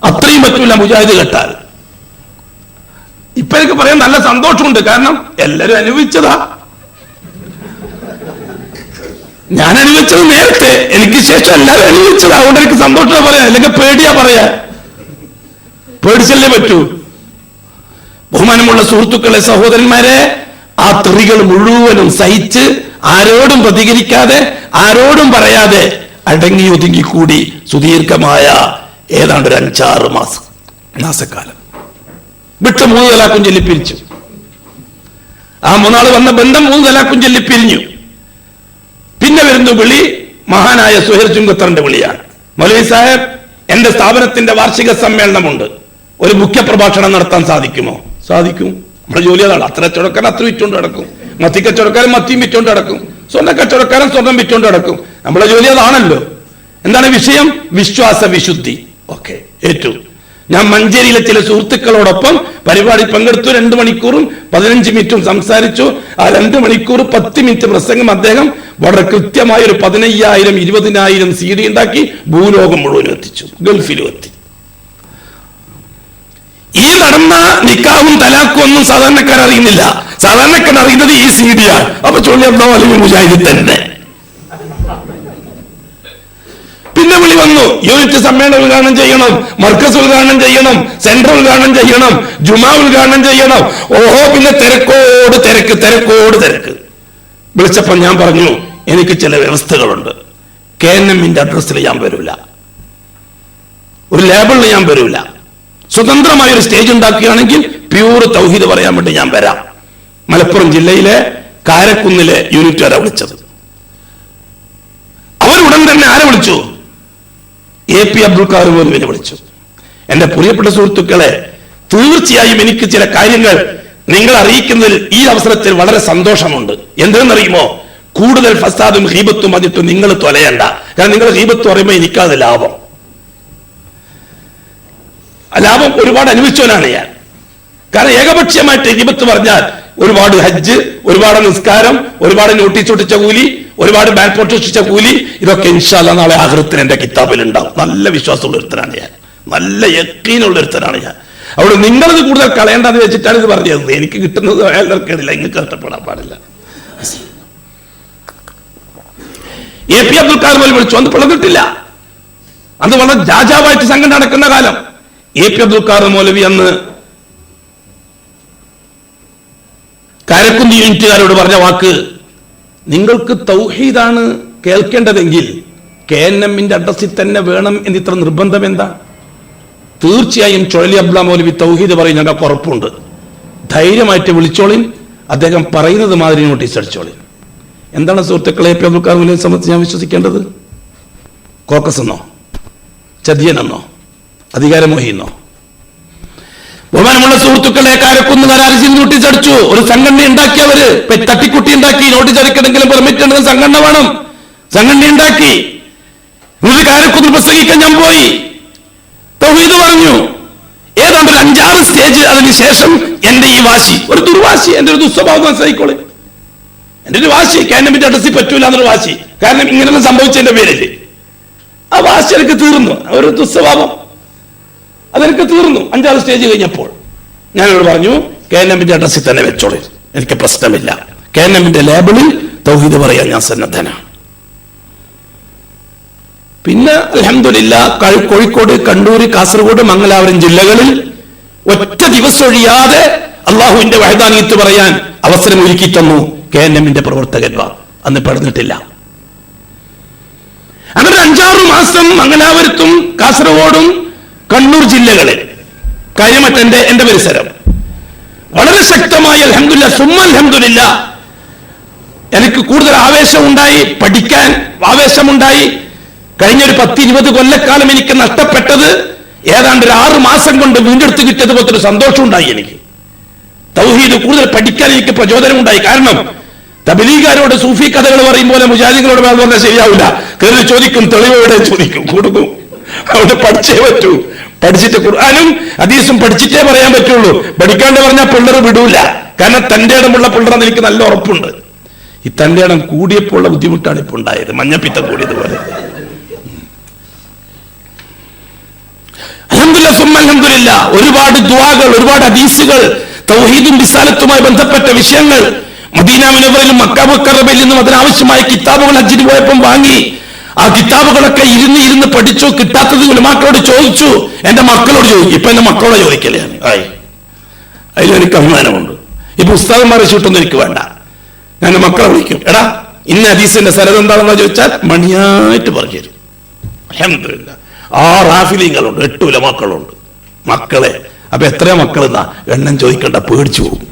അത്രയും പറ്റൂല മുജാഹിദ് കെട്ടാൽ. ഇപ്പൊ എനിക്ക് പറയാൻ നല്ല സന്തോഷമുണ്ട്, കാരണം എല്ലാരും അനുഭവിച്ചതാ. ഞാൻ അനുഭവിച്ചത് നേരത്തെ, എനിക്ക് ശേഷം എല്ലാവരും അനുഭവിച്ചതാ. അതുകൊണ്ട് എനിക്ക് സന്തോഷം പറയാം, അല്ലെങ്കിൽ പേടിയാ പറയാ. പേടിച്ചല്ലേ പറ്റൂ. ബഹുമാനമുള്ള സുഹൃത്തുക്കളെ, സഹോദരന്മാരെ, ആ തെറികൾ മുഴുവനും സഹിച്ച്, ആരോടും പ്രതികരിക്കാതെ, ആരോടും പറയാതെ അടങ്ങി ഒതുങ്ങിക്കൂടി സുദീർഘമായ ഏതാണ്ട് ഒരു 5-6 മാസക്കാലം വിട്ട് 3 തലാഖും ചൊല്ലി പിരിച്ചു. ആ 3 ആള് വന്ന ബന്ധം 3 തലാഖും ചൊല്ലി പിരിഞ്ഞു. പിന്നെ വരുന്ന വിളി മഹാനായ സുഹൈർ ചുങ്കത്തറിന്റെ വിളിയാണ്. മൗലവി സാഹിബ്, എന്റെ സ്ഥാപനത്തിന്റെ വാർഷിക സമ്മേളനമുണ്ട്, ഒരു മുഖ്യ പ്രഭാഷണം നടത്താൻ സാധിക്കുമോ? സാധിക്കും. നമ്മുടെ ജോലി അതാണ്. അത്ര കച്ചവടക്കാരൻ അത്ര വിറ്റുകൊണ്ട് നടക്കും, മത്തി കച്ചവടക്കാരൻ മത്തിയും വിറ്റുകൊണ്ട് നടക്കും, സ്വർണ്ണ കച്ചവടക്കാരൻ സ്വർണം വിറ്റുകൊണ്ട് നടക്കും. നമ്മുടെ ജോലി അതാണല്ലോ. എന്താണ് വിഷയം? വിശ്വാസ വിശുദ്ധി. ഓക്കെ, ഏറ്റവും ഞാൻ മഞ്ചേരിയിലെ ചില സുഹൃത്തുക്കളോടൊപ്പം പരിപാടി പങ്കെടുത്തു. 2 മണിക്കൂറും 15 മിനിറ്റും സംസാരിച്ചു. ആ 2 മണിക്കൂർ 10 മിനിറ്റ് പ്രസംഗം അദ്ദേഹം വളരെ കൃത്യമായ ഒരു 15,000 20,000 CD ഉണ്ടാക്കി ഭൂലോകം മുഴുവനും എത്തിച്ചു, ഗൾഫിലും എത്തി. ഈ നടന്ന നിക്കാഹും തലാഖും ഒന്നും സാധാരണക്കാർ അറിയുന്നില്ല. സാധാരണക്കാർ അറിയുന്നത് ഈ CD-യാണ്. അപ്പൊ ചൊല്ലിയല്ലോ അല്ലെങ്കിൽ മുജാഹിദ് തന്നെ. പിന്നെ വിളി വന്നു, യൂണിറ്റ് സമ്മേളനം ഉദ്ഘാടനം ചെയ്യണം, മർക്കസ് ഉദ്ഘാടനം ചെയ്യണം, സെന്റർ ഉദ്ഘാടനം ചെയ്യണം, ജുമാ ഉദ്ഘാടനം ചെയ്യണം. ഓഹോ, പിന്നെ തിരക്കോട് തിരക്ക്. വിളിച്ചപ്പോൾ ഞാൻ പറഞ്ഞു, എനിക്ക് ചില വ്യവസ്ഥകളുണ്ട്. KNM-ന്റെ അഡ്രസ്സിൽ ഞാൻ വരൂല, ഒരു ലേബിളിൽ ഞാൻ വരൂല. സ്വതന്ത്രമായ ഒരു സ്റ്റേജ് ഉണ്ടാക്കുകയാണെങ്കിൽ പ്യൂർ തൗഹീദ് പറയാൻ വേണ്ടി ഞാൻ വരാം. മലപ്പുറം ജില്ലയിലെ കാരക്കുന്നിലെ യൂണിറ്റുകാരെ വിളിച്ചത്. അവരുടൻ തന്നെ ആരെ വിളിച്ചു? AP അബ്ദുൽ ഖാദർ മൗലവിനെ വിളിച്ചു. എന്റെ പ്രിയപ്പെട്ട സുഹൃത്തുക്കളെ, തീർച്ചയായും എനിക്ക് ചില കാര്യങ്ങൾ നിങ്ങൾ അറിയിക്കുന്നതിൽ ഈ അവസരത്തിൽ വളരെ സന്തോഷമുണ്ട്. എന്തെന്നറിയുമോ? കൂടുതൽ ഫസാദും ഗീബത്തും വന്നിട്ട് നിങ്ങൾ തൊലയണ്ട. കാരണം നിങ്ങൾ ഗീബത്ത് പറയുമ്പോൾ എനിക്കത് ലാഭം ഒരുപാട് അനുഭവിച്ചവനാണ് ഞാൻ. കാരണം ഏകപക്ഷീയമായിട്ട് ഗീബത്ത് പറഞ്ഞാൽ ഒരുപാട് ഹജ്ജ്, ഒരുപാട് നിസ്കാരം, ഒരുപാട് നോട്ടീസ് ഒട്ടിച്ച കൂലി, ഒരുപാട് ബാൻപോർട്ട് ഒട്ടിച്ച കൂലി, ഇതൊക്കെ ഇൻഷാ അല്ലാഹ് നാളെ ആഖിറത്തിൽ എന്റെ കിതാബിൽ ഉണ്ടാവും. നല്ല വിശ്വാസമുള്ള ഒരുത്തനാണ് ഞാൻ, നല്ല യഖീനുള്ള ഒരുത്തനാണ് ഞാൻ. അവിടെ നിങ്ങളത് കൂടുതൽ കളയേണ്ടെന്ന് വെച്ചിട്ടാണ് ഇത് പറഞ്ഞത്. എനിക്ക് കിട്ടുന്നത് അയാൾക്കില്ല, നിങ്ങൾക്ക് കഷ്ടപ്പെടാൻ പാടില്ല. AP അബ്ദുൽ ഖാദർ മൗലവി വിളിച്ചു, അന്ന് പിളർന്നിട്ടില്ല. അത് വളരെ രാജാവായിട്ട് സംഘം നടക്കുന്ന കാലം. AP അബ്ദുൽ ഖാദർ മൗലവി അന്ന് കാരക്കുന്ന് യൂണിറ്റുകാരോട് പറഞ്ഞ വാക്ക്, നിങ്ങൾക്ക് തൗഹീദാണ് കേൾക്കേണ്ടതെങ്കിൽ KNM-ന്റെ അഡ്രസ്സിൽ തന്നെ വേണം എന്നിത്ര നിർബന്ധം എന്താ? തീർച്ചയായും ചുഴലി അബ്ദുൽ മൗലവി തൗഹീദ് പറയും, ഞങ്ങൾക്ക് ഉറപ്പുണ്ട്. ധൈര്യമായിട്ട് വിളിച്ചോളിൻ, അദ്ദേഹം പറയുന്നത് മാതിരി നോട്ടീസ് അടിച്ചോളിൻ. എന്താണ് സുഹൃത്തുക്കളെ AP അബ്ദുൽ ഖാദർ മൗലവിയെ സംബന്ധിച്ച് ഞാൻ വിശ്വസിക്കേണ്ടത്? കോക്കസ് എന്നോ, ചതിയനെന്നോ, അധികാരമോഹിന്നോ? ബഹുമാനമുള്ള സുഹൃത്തുക്കളെ, കാരക്കുന്നുകാർ നോട്ടീസ് അടിച്ചു. ഒരു സംഘടന ഉണ്ടാക്കിയവര് തട്ടിക്കുട്ടി ഉണ്ടാക്കി. നോട്ടീസ് അടിക്കണമെങ്കിലും പെർമിറ്റ് ഉണ്ടെങ്കിൽ സംഘടന വേണം. സംഘടന ഉണ്ടാക്കി. കാരക്കുന്നിൽ പ്രസംഗിക്കാൻ ഞാൻ പോയി, തൗഹീദ് പറഞ്ഞു. ഏതാണ്ട് ഒരു 5-6 സ്റ്റേജ്. അതിനുശേഷം എന്റെ ഈ വാശി, ഒരു ദുർവാശി, എന്റെ ഒരു ദുസ്വഭാവം മനസ്സിലായിക്കോളെ. എന്റെ ഒരു വാശി, KNM-ന്റെ അഡ്രസ്സിൽ പറ്റൂല എന്നൊരു വാശി. കാരണം ഇങ്ങനെയൊന്നും സംഭവിച്ചതിന്റെ പേരില് ആ വാശി എനിക്ക് തീർന്നു. ഒരു ദുസ്വഭാവം അതെനിക്ക് തീർന്നു. 5-6 സ്റ്റേജ് കഴിഞ്ഞപ്പോൾ ഞാനോട് പറഞ്ഞു, KNM-ന്റെ അഡ്രസ്സിൽ തന്നെ വെച്ചോളൂ, എനിക്ക് പ്രശ്നമില്ല. KNM-ന്റെ ലേബിളിൽ തൗഹീദ് പറയാൻ ഞാൻ സന്നദ്ധനാണ്. പിന്നെ അൽഹംദുലില്ലാ കോഴിക്കോട്, കണ്ണൂർ, കാസർഗോഡ്, മംഗലാപുരം ജില്ലകളിൽ ഒറ്റ ദിവസം ഒഴിയാതെ അള്ളാഹുവിന്റെ വഹദാനിയത്ത് പറയാൻ അവസരം ഒരുക്കി തന്നു KNM-ന്റെ പ്രവർത്തകന്മാർ. അന്ന് പെടുന്നിട്ടില്ല. അങ്ങനെ 5-6 മാസം മംഗലാപുരത്തും കാസർഗോഡും കണ്ണൂർ ജില്ലകളിൽ, കാര്യമറ്റ എന്റെ പരിസരം വളരെ ശക്തമായി അൽഹംദുലില്ലാ സുമ്മ അൽഹംദുലില്ലാ എനിക്ക് കൂടുതൽ ആവേശമുണ്ടായി, പഠിക്കാൻ ആവേശമുണ്ടായി. കഴിഞ്ഞൊരു 10-20 കൊല്ലക്കാലം എനിക്ക് നഷ്ടപ്പെട്ടത് ഏതാണ്ട് ഒരു 6 മാസം കൊണ്ട് വീണ്ടെടുത്ത് കിട്ടിയത് പോലത്തെ ഒരു സന്തോഷം ഉണ്ടായി എനിക്ക്. തൗഹീദ് കൂടുതൽ പഠിക്കാൻ എനിക്ക് പ്രചോദനം ഉണ്ടായി. കാരണം തബ്ലീഗുകാരോട് സൂഫി കഥകൾ പറയും പോലെ മുജാഹിദുകളോട് പറഞ്ഞാൽ ശരിയാവില്ല. കയറി ചോദിക്കും, തെളിവോടെ ചോദിക്കും, കൊടുക്കും. അവിടെ പഠിച്ചേ പറ്റൂ. പഠിച്ചിട്ട് ഖുർആനും ഹദീസും പഠിച്ചിട്ടേ പറയാൻ പറ്റുള്ളൂ. പഠിക്കാണ്ട് പറഞ്ഞാൽ പിള്ളേർ വിടൂല. കാരണം തന്റെ ഇടമുള്ള പിള്ളേരെന്ന് എനിക്ക് നല്ല ഉറപ്പുണ്ട്. ഈ തന്റെ ഇടം കൂടിയപ്പോൾ ഉള്ള ബുദ്ധിമുട്ടാണ് ഇപ്പൊ ഉണ്ടായത്, മഞ്ഞപ്പിത്തം കൂടിയതുപോലെ. അൽഹംദുലില്ലാ സുമ്മ അൽഹംദുലില്ലാ ഒരുപാട് ദുആകൾ, ഒരുപാട് ഹദീസുകൾ, തൗഹീദും റിസാലത്തുമായി ബന്ധപ്പെട്ട വിഷയങ്ങൾ മദീന മുനവ്വറയിലും മക്ക മുക്കറബയിൽ നിന്നും അതിനാവശ്യമായ കിതാബുകൾ ഹജ്ജിന് പോയപ്പം വാങ്ങി. ആ കിതാബുകളൊക്കെ ഇരുന്ന് പഠിച്ചു. കിട്ടാത്തത് ഉലമാക്കളോട് ചോദിച്ചു, എന്റെ മക്കളോട് ചോദിക്കും. ഇപ്പൊ എന്റെ മക്കളോട് ചോദിക്കലേ അതിലെനിക്ക് അഭിമാനമുണ്ട്. ഇപ്പൊ ഉസ്താദന്മാരെ ചൂട്ടൊന്നും എനിക്ക് വേണ്ട. ഞാൻ മക്കളെ വിളിക്കും, എടാ ഇന്ന ഹദീസിന്റെ സനദ് എന്താണെന്ന് ചോദിച്ചാൽ മണിയായിട്ട് പറഞ്ഞു തരും. അൽഹംദുലില്ലാ 6 ഹാഫിലിങ്ങളുണ്ട്, 8 ഉലമാക്കളുണ്ട്. മക്കളെ അപ്പൊ എത്രയാ മക്കളെന്നാ എണ്ണം ചോദിക്കണ്ട, പേടിച്ചു പോകും.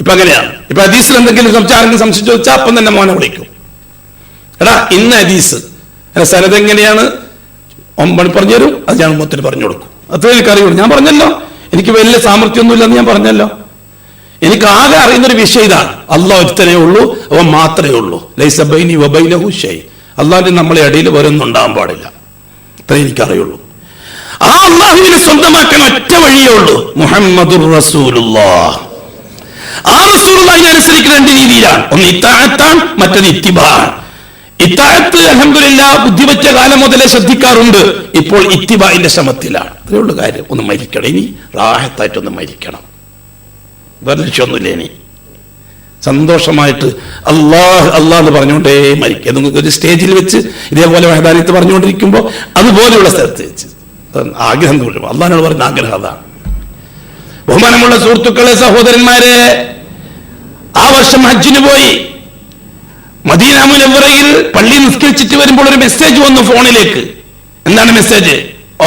ഇപ്പൊ അങ്ങനെയാണ്. ഇപ്പൊ ഹദീസിൽ എന്തെങ്കിലും സംശയം ചോദിച്ചാൽ അപ്പം തന്നെ മോനെ വിളിക്കും, എടാ ഇന്ന ഹദീസ് സനദ് എങ്ങനെയാണ് പറഞ്ഞു തരും. അത് ഞാൻ ഉമ്മത്തിന് പറഞ്ഞു കൊടുക്കും. അത്രേ എനിക്കറിയുള്ളൂ. ഞാൻ പറഞ്ഞല്ലോ, എനിക്ക് വലിയ സാമർത്ഥ്യമൊന്നുമില്ലെന്ന് ഞാൻ പറഞ്ഞല്ലോ. എനിക്ക് ആകെ അറിയുന്നൊരു വിഷയം ഇതാണ്, അള്ളാഹ് ഒരുത്തനേ ഉള്ളൂ, അവൻ മാത്രമേ ഉള്ളൂ. ലൈസ ബൈനി വബൈനഹു ഷൈ, അള്ളാഹിന്റെ നമ്മളെ ഇടയിൽ വേറൊന്നുണ്ടാകാൻ പാടില്ല. അത്രേ എനിക്കറിയുള്ളൂ. ആ അള്ളാഹുവിനെ സ്വന്തമാക്കാൻ ഒറ്റ വഴിയേ ഉള്ളൂ, മുഹമ്മദുർ റസൂലുള്ളാഹ്. ആ റസൂലുള്ളാഹിനെ അനുസരിക്കുന്ന രണ്ട് രീതിയിലാണ്, ഒന്ന് ഇത്താഅത്താണ്, മറ്റൊന്ന് ഇത്തിബാഅ്. ഇത്താഅത്ത് അൽഹംദുലില്ലാഹ് ബുദ്ധിവെച്ച കാലം മുതലേ ശ്രദ്ധിക്കാറുണ്ട്. ഇപ്പോൾ ഇത്തിബാഇന്റെ ശ്രമത്തിലാണ്. അത്രേ ഉള്ളൂ കാര്യം. ഒന്ന് മരിക്കണം, ഇനി റാഹത്തായിട്ടൊന്ന് മരിക്കണം, വേറെ ലക്ഷ്യമൊന്നുമില്ല. ഇനി സന്തോഷമായിട്ട് അള്ളാഹ് അള്ളാഹ് എന്ന് പറഞ്ഞുകൊണ്ടേ മരിക്കുക. ഒരു സ്റ്റേജിൽ വെച്ച് ഇതേപോലെ വഹദാനിയത്ത് പറഞ്ഞുകൊണ്ടിരിക്കുമ്പോൾ അതുപോലെയുള്ള സ്ഥലത്ത് വെച്ച് ആഗ്രഹം തോന്നും. അള്ളാഹിനോട് പറയുന്ന ആഗ്രഹം അതാണ്. ബഹുമാനമുള്ള സുഹൃത്തുക്കളെ, സഹോദരന്മാരെ, ആ വർഷം ഹജ്ജിന് പോയി. മദീന മുനവ്വറയിൽ പള്ളി നിസ്കരിച്ചിട്ട് വരുമ്പോൾ ഒരു മെസ്സേജ് വന്നു ഫോണിലേക്ക്. എന്താണ് മെസ്സേജ്?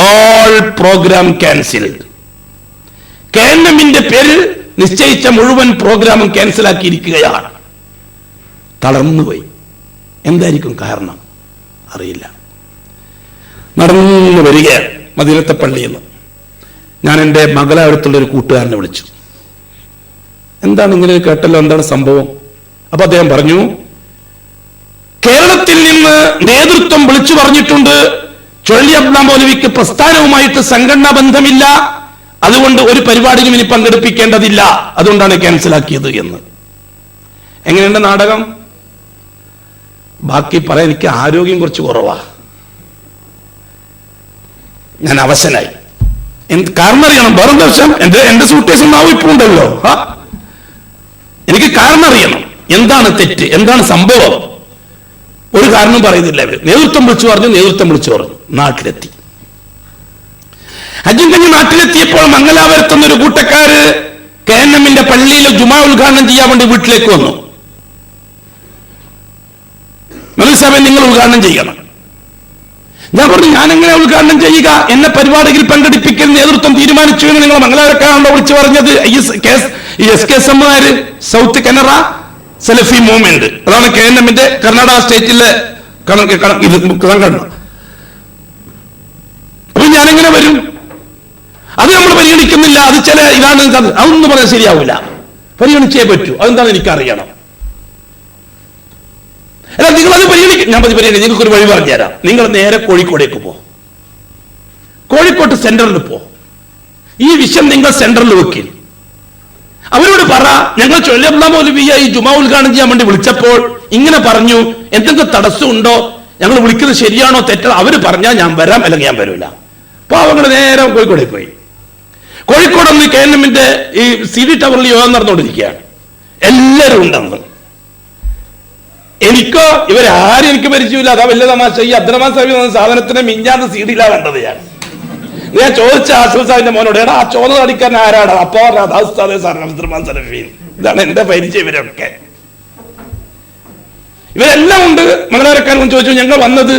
All programme cancelled. KNM-ന്റെ പേരിൽ നിശ്ചയിച്ച മുഴുവൻ പ്രോഗ്രാമും ക്യാൻസൽ ആക്കിയിരിക്കുകയാണ്. തളർന്നുപോയി. എന്തായിരിക്കും കാരണം അറിയില്ല. നടന്നു വരികയാണ് മദീനത്തെ പള്ളിയിൽ നിന്ന്. ഞാൻ എൻ്റെ മകളെ അടുത്തുള്ള ഒരു കൂട്ടുകാരനെ വിളിച്ചു. എന്താണ് ഇങ്ങനെ കേട്ടല്ലോ, എന്താണ് സംഭവം? അപ്പൊ അദ്ദേഹം പറഞ്ഞു, കേരളത്തിൽ നിന്ന് നേതൃത്വം വിളിച്ചു പറഞ്ഞിട്ടുണ്ട്, ചുഴലി അബ്ദുൽ മൗലവിക്ക് പ്രസ്ഥാനവുമായിട്ട് സംഘടനാ ബന്ധമില്ല, അതുകൊണ്ട് ഒരു പരിപാടിയും ഇനി പങ്കെടുപ്പിക്കേണ്ടതില്ല, അതുകൊണ്ടാണ് ക്യാൻസലാക്കിയത് എന്ന്. എങ്ങനെയുണ്ട് നാടകം? ബാക്കി പറയാൻ എനിക്ക് ആരോഗ്യം കുറച്ച് കുറവാ. ഞാൻ അവശനായി. കാരണം അറിയണം. വേറെ ദിവസം എന്റെ സൂട്ടേഴ്സും നാവും ഇപ്പം ഉണ്ടല്ലോ. എനിക്ക് കാരണം അറിയണം. എന്താണ് തെറ്റ്, എന്താണ് സംഭവം? ഒരു കാരണം പറയുന്നില്ല. അവർ നേതൃത്വം വിളിച്ചു പറഞ്ഞു. നാട്ടിലെത്തി. ഹജ്ജും കഴിഞ്ഞ് നാട്ടിലെത്തിയപ്പോൾ മംഗലാപുരത്തുനിന്ന് ഒരു കൂട്ടക്കാര് KNM-ന്റെ പള്ളിയിൽ ജുമാ ഉദ്ഘാടനം ചെയ്യാൻ വേണ്ടി വീട്ടിലേക്ക് വന്നു. മൗലവി നിങ്ങൾ ഉദ്ഘാടനം ചെയ്യണം. ഞാൻ പറഞ്ഞു, ഞാനെങ്ങനെ ഉദ്ഘാടനം ചെയ്യുക? എന്നെ പരിപാടിയിൽ പങ്കെടുപ്പിക്കൽ നേതൃത്വം തീരുമാനിച്ചു എന്ന് നിങ്ങൾ മംഗലാപുരക്കാരാണല്ലോ വിളിച്ചു പറഞ്ഞത്. SKSM സൗത്ത് കനറ സലഫി മൂവ്മെന്റ്, അതാണ് KNM-ന്റെ കർണാടക സ്റ്റേറ്റിലെ സംഘടന. അപ്പൊ ഞാനെങ്ങനെ വരും? അത് നമ്മൾ പരിഗണിക്കുന്നില്ല. അത് ചില ഇതാണ്, അതൊന്നും പറയാൻ ശരിയാവില്ല. പരിഗണിച്ചേ പറ്റൂ. അതെന്താണെന്ന് എനിക്കറിയണം. അല്ല, നിങ്ങളത് പരിഗണിക്കും. ഞാൻ പരിഗണിക്കും. നിങ്ങൾക്കൊരു വഴി പറഞ്ഞുതരാം. നിങ്ങൾ നേരെ കോഴിക്കോടേക്ക് പോ. കോഴിക്കോട്ട് സെന്ററിൽ പോ. ഈ വിഷയം നിങ്ങൾ സെന്ററിൽ വെക്കിൽ. അവരോട് പറ, ഞങ്ങൾ ചുഴലി അബ്ദുൽ മൗലവിയെ ഈ ജുമാ ഉദ്ഘാടനം ചെയ്യാൻ വേണ്ടി വിളിച്ചപ്പോൾ ഇങ്ങനെ പറഞ്ഞു, എന്തെങ്കിലും തടസ്സമുണ്ടോ, ഞങ്ങൾ വിളിക്കുന്നത് ശരിയാണോ തെറ്റാണോ? അവര് പറഞ്ഞാൽ ഞാൻ വരാം, അല്ലെങ്കിൽ ഞാൻ വരില്ല. അപ്പൊ അവങ്ങൾ നേരെ കോഴിക്കോടേക്ക് പോയി. കോഴിക്കോടൊന്ന് KNM-ന്റെ ഈ CD ടവറിൽ യോഗം നടന്നുകൊണ്ടിരിക്കുകയാണ്. എല്ലാവരും ഉണ്ടെന്ന്. എനിക്കോ ഇവരാരും എനിക്ക് പരിചയമില്ല. അതാ വലിയ തമാശ. ഈ അബ്ദുറഹ്മാൻ സാഹിബ് എന്ന സാധനത്തിനെ മിഞ്ഞാന്ന് CD-യിലാ കണ്ടത്. ഞാൻ ചോദിച്ച ആസിഫ് സാഹിബിന്റെ മോനോട്, എടാ ആ ചോദ്യം അടിക്കാൻ ആരാടാ? അപ്പൊ അബ്ദുറഹ്മാൻ സലഫി. ഇതാണ് എന്റെ പരിചയം. ഇവരൊക്കെ ഇവരെല്ലാം ഉണ്ട്. മംഗലാപുരക്കാരൻ ചോദിച്ചു, ഞങ്ങൾ വന്നത്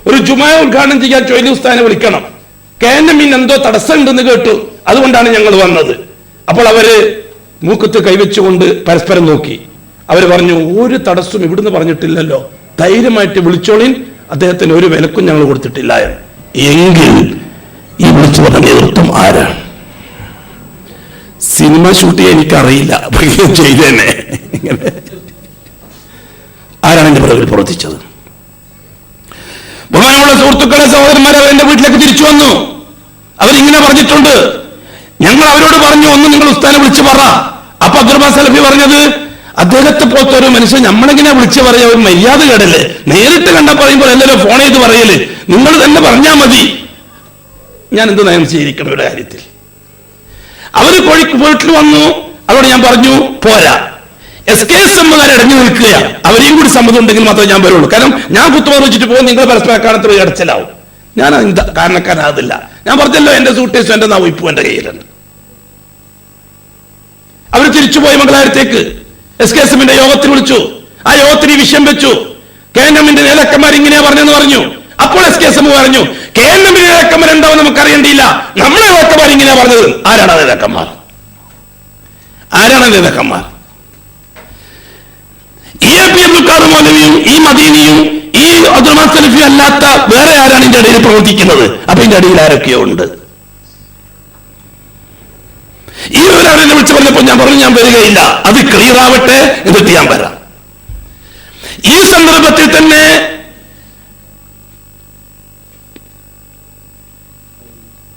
ഒരു ജുമാ ഉദ്ഘാടനം ചെയ്യാൻ ചൊയ്ലി ഉസ്താദിനെ വിളിക്കണം, KNM-ന് എന്തോ തടസ്സം ഉണ്ടെന്ന് കേട്ടു, അതുകൊണ്ടാണ് ഞങ്ങൾ വന്നത്. അപ്പോൾ അവര് മൂക്കത്ത് കൈവച്ചുകൊണ്ട് പരസ്പരം നോക്കി. അവർ പറഞ്ഞു, ഒരു തടസ്സവും ഇവിടുന്ന് പറഞ്ഞിട്ടില്ലല്ലോ, ധൈര്യമായിട്ട് വിളിച്ചോളിൻ, അദ്ദേഹത്തിന് ഒരു വിലക്കും ഞങ്ങൾ കൊടുത്തിട്ടില്ല. എങ്കിൽ ഈ വിളിച്ചു പറഞ്ഞ നേതൃത്വം ആരാണ്? സിനിമ ഷൂട്ട് ചെയ്യാൻ എനിക്കറിയില്ല, ചെയ്തേനെ. ആരാണ് എന്റെ പിറകിൽ പ്രവർത്തിച്ചത്? ബഹുമാനമുള്ള സുഹൃത്തുക്കളെ, സഹോദരന്മാരെ, അവർ എന്റെ വീട്ടിലേക്ക് തിരിച്ചു വന്നു. അവരിങ്ങനെ പറഞ്ഞിട്ടുണ്ട്. ഞങ്ങൾ അവരോട് പറഞ്ഞു, ഒന്ന് നിങ്ങൾ ഉസ്താദിനെ വിളിച്ചു പറ. അപ്പൊ അബ്ദുറഹ്മാൻ സലഫി പറഞ്ഞത്, അദ്ദേഹത്തെ പോലത്തെ ഒരു മനുഷ്യൻ നമ്മളെങ്ങനെ വിളിച്ചു പറയാ? ഒരു മര്യാദ കേടല്ലേ? നേരിട്ട് കണ്ട പറയുമ്പോൾ എല്ലാവരും ഫോൺ ചെയ്ത് പറയല്, നിങ്ങൾ തന്നെ പറഞ്ഞാൽ മതി. ഞാൻ എന്ത് നയം ചെയ്തിരിക്കണം ഇവിടെ കാര്യത്തിൽ? അവര് വീട്ടിൽ വന്നു. അവരോട് ഞാൻ പറഞ്ഞു, പോരാ, SKSM-കാർ ഇടഞ്ഞു നിൽക്കുകയാണ്, അവരെയും കൂടി സമ്മതം ഉണ്ടെങ്കിൽ മാത്രമേ ഞാൻ വരുള്ളൂ. കാരണം ഞാൻ കുത്തുമാർ വെച്ചിട്ട് പോകും, നിങ്ങൾ പരസ്പര കാണത്തിൽ ഇടച്ചിലാവും. ഞാൻ കാരണക്കാരാകില്ല. ഞാൻ പറഞ്ഞല്ലോ, എന്റെ സൂട്ടേഴ്സും എന്റെ നാവും ഇപ്പോ എന്റെ കയ്യിലുണ്ട്. അവർ തിരിച്ചുപോയി മംഗലാപുരത്തേക്ക്. SKSM-ന്റെ യോഗത്തിൽ വിളിച്ചു. ആ യോഗത്തിന് ഈ വിഷയം വെച്ചു. KNM-ന്റെ നേതാക്കന്മാർ ഇങ്ങനെയാ പറഞ്ഞെന്ന് പറഞ്ഞു. അപ്പോൾ SKSM പറഞ്ഞു, KNM-ന്റെ നേതാക്കന്മാർ എന്താവും നമുക്കറിയേണ്ടിയില്ല, നമ്മുടെ നേതാക്കന്മാർ ഇങ്ങനെയാ പറഞ്ഞത്. ആരാണ് നേതാക്കന്മാർ? ഈ അബ്ദുൽ ഖാദർ മൗലവിയും ഈ മദീനിയും ഈ അബ്ദുറഹ്മാൻ സലഫിയും അല്ലാത്ത വേറെ ആരാണ് ഇതിന്റെ ഇടയിൽ പ്രവർത്തിക്കുന്നത്? അപ്പൊ ഇതിന്റെ ഇടയിൽ ആരൊക്കെയോ ഉണ്ട്. ഈ വിവരം എന്നെ വിളിച്ച് പറഞ്ഞപ്പോൾ ഞാൻ പറഞ്ഞു ഞാൻ വരികയില്ല, അത് ക്ലിയർ ആവട്ടെ, എന്നിട്ട് ഞാൻ വരാം. ഈ സന്ദർഭത്തിൽ തന്നെ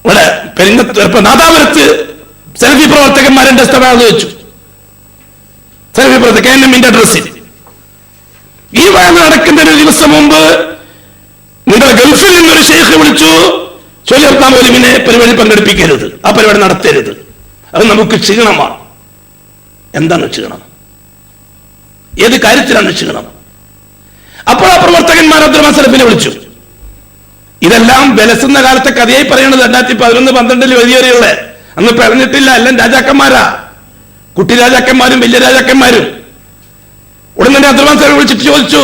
ഇവിടെ നാദാപുരത്ത് സെൽഫി പ്രവർത്തകന്മാരെന്റെ സ്ഥലം വെച്ചു. സെൽഫി പ്രവർത്തക KNM-ന്റെ അഡ്രസ്സിൽ ഈ വയൽ നടക്കുന്നതിന് ഒരു ദിവസം മുമ്പ് നിങ്ങളുടെ ഗൾഫിൽ നിന്നൊരു ഷെയ്ഖ് വിളിച്ചു, ചൊല്ലിർത്താൻ പോലുമിനെ പരിപാടി പങ്കെടുപ്പിക്കരുത്, ആ പരിപാടി നടത്തരുത്, അത് നമുക്ക് ക്ഷീണമാണ്. എന്താണ് ക്ഷീണം? ഏത് കാര്യത്തിലാണ് ക്ഷീണം? അപ്പോൾ ആ പ്രവർത്തകന്മാർ അബ്ദുറഹ്മാൻ സലഫിനെ വിളിച്ചു. ഇതെല്ലാം വിലസുന്ന കാലത്തെ കഥയായി പറയുന്നത് 2011-12 വലിയവരെയുള്ള, അന്ന് പറഞ്ഞിട്ടില്ല, എല്ലാം രാജാക്കന്മാരാ, കുട്ടി രാജാക്കന്മാരും വലിയ രാജാക്കന്മാരും. ഉടൻ തന്നെ അബ്ദുറഹ്മാൻ സലഫി വിളിച്ചിട്ട് ചോദിച്ചു,